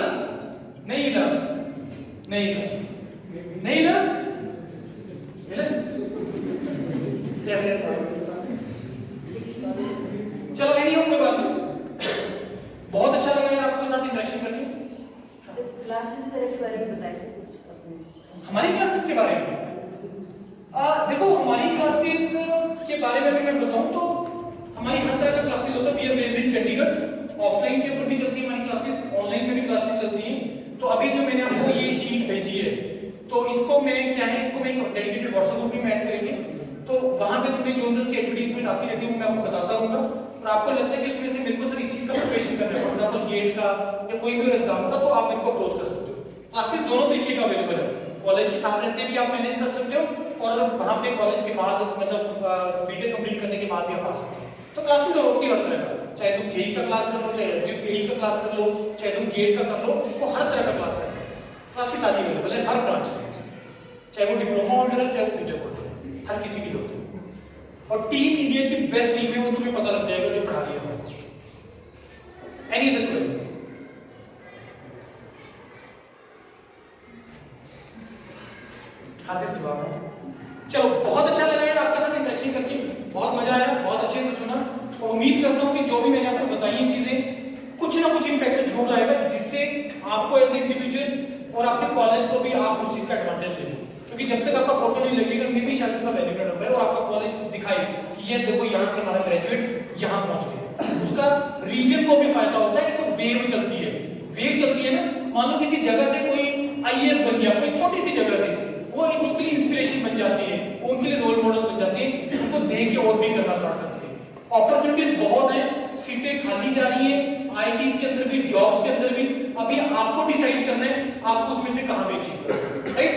नहीं हिला, नहीं हिला, नहीं हिला, हिला? चलो नहीं हो, कोई बात नहीं। बहुत अच्छा लगा यार आपके साथ इंटरेक्शन करके। क्लासेस के बारे में बताइए कुछ। हमारी क्लासेस के बारे में देखो, हमारी क्लासेस के बारे में अगर मैं बताऊं तो हमारी हर तरह का क्लासेस होता है। We are based in Chandigarh, offline के ऊपर भी चलती है हमारी क्लासेस, ऑनलाइन में भी क्लासेस चलती हैं। तो अभी जो मैंने आपको ये शीट भेजी है, तो इसको मैं क्या है, इसको मैं एक डेडिकेटेड व्हाट्सएप ग्रुप में ऐड करेंगे, तो वहां पे तुम्हें जो सी एडवर्टाइजमेंट आती रहती है वो मैं आपको बताता रहूंगा। और आपको लगता है कि इसमें से मेरे को सिर्फ इस चीज का प्रिपरेशन करना है, फॉर एग्जांपल गेट का या कोई भी एग्जाम का, तो आप मेरे को अप्रोच कर सकते हो। क्लासेस दोनों तरीके का अवेलेबल है, कॉलेज के साथ रहते भी आप मैनेज कर सकते हो और वहाँ पे कॉलेज के बाद मतलब बीटेक कंप्लीट करने के बाद भी आप आ सकते हैं। तो क्लासेस होती हर तरह का, चाहे तुम जेई का क्लास कर लो, चाहे एसडीओ का क्लास कर लो, चाहे तुम गेट का कर लो, वो हर तरह का क्लास है, क्लासेस आदि अवेलेबल है हर ब्रांच में, चाहे वो डिप्लोमा होल्डर है चाहे वो बीटेक होल्डर है, हर किसी की होती है। और टीम इंडिया की बेस्ट टीम है, वो तुम्हें पता लग जाएगा जो पढ़ा रही है। Any other query? हाजिर जवाब है। चलो, बहुत अच्छा लगा यार आपके साथ इंटरेक्शन करके, बहुत मजा आया, बहुत अच्छे से सुना और उम्मीद करता हूँ कि जो भी मैंने आपको बताई है चीजें कुछ ना कुछ इम्पैक्ट जरूर आएगा, जिससे आपको एज ए इंडिविजुअल और आपके कॉलेज को भी आप उस चीज का एडवांटेज ले लो। क्योंकि जब तक आपका फोटो नहीं लगेगा, मे भी शायद उसका बेनिफिट होगा और आपका कॉलेज दिखाए कि यस देखो यहाँ से हमारा ग्रेजुएट यहाँ पहुंच गया, उसका रीजन को भी फायदा होता है कि तो वेव चलती है, वेव चलती है ना। मान लो किसी जगह से कोई आईएएस बन गया, कोई छोटी सी जगह से, वो एक उसके लिए इंस्पिरेशन बन जाती है, उनके लिए रोल मॉडल बन जाती है, उनको देख के और भी करना स्टार्ट करते हैं। अपॉर्चुनिटीज बहुत हैं, सीटें खाली जा रही हैं, आईटीज के अंदर भी, जॉब्स के अंदर भी। अभी आपको डिसाइड करना है आपको उसमें से कहां पे अचीव करना है, राइट?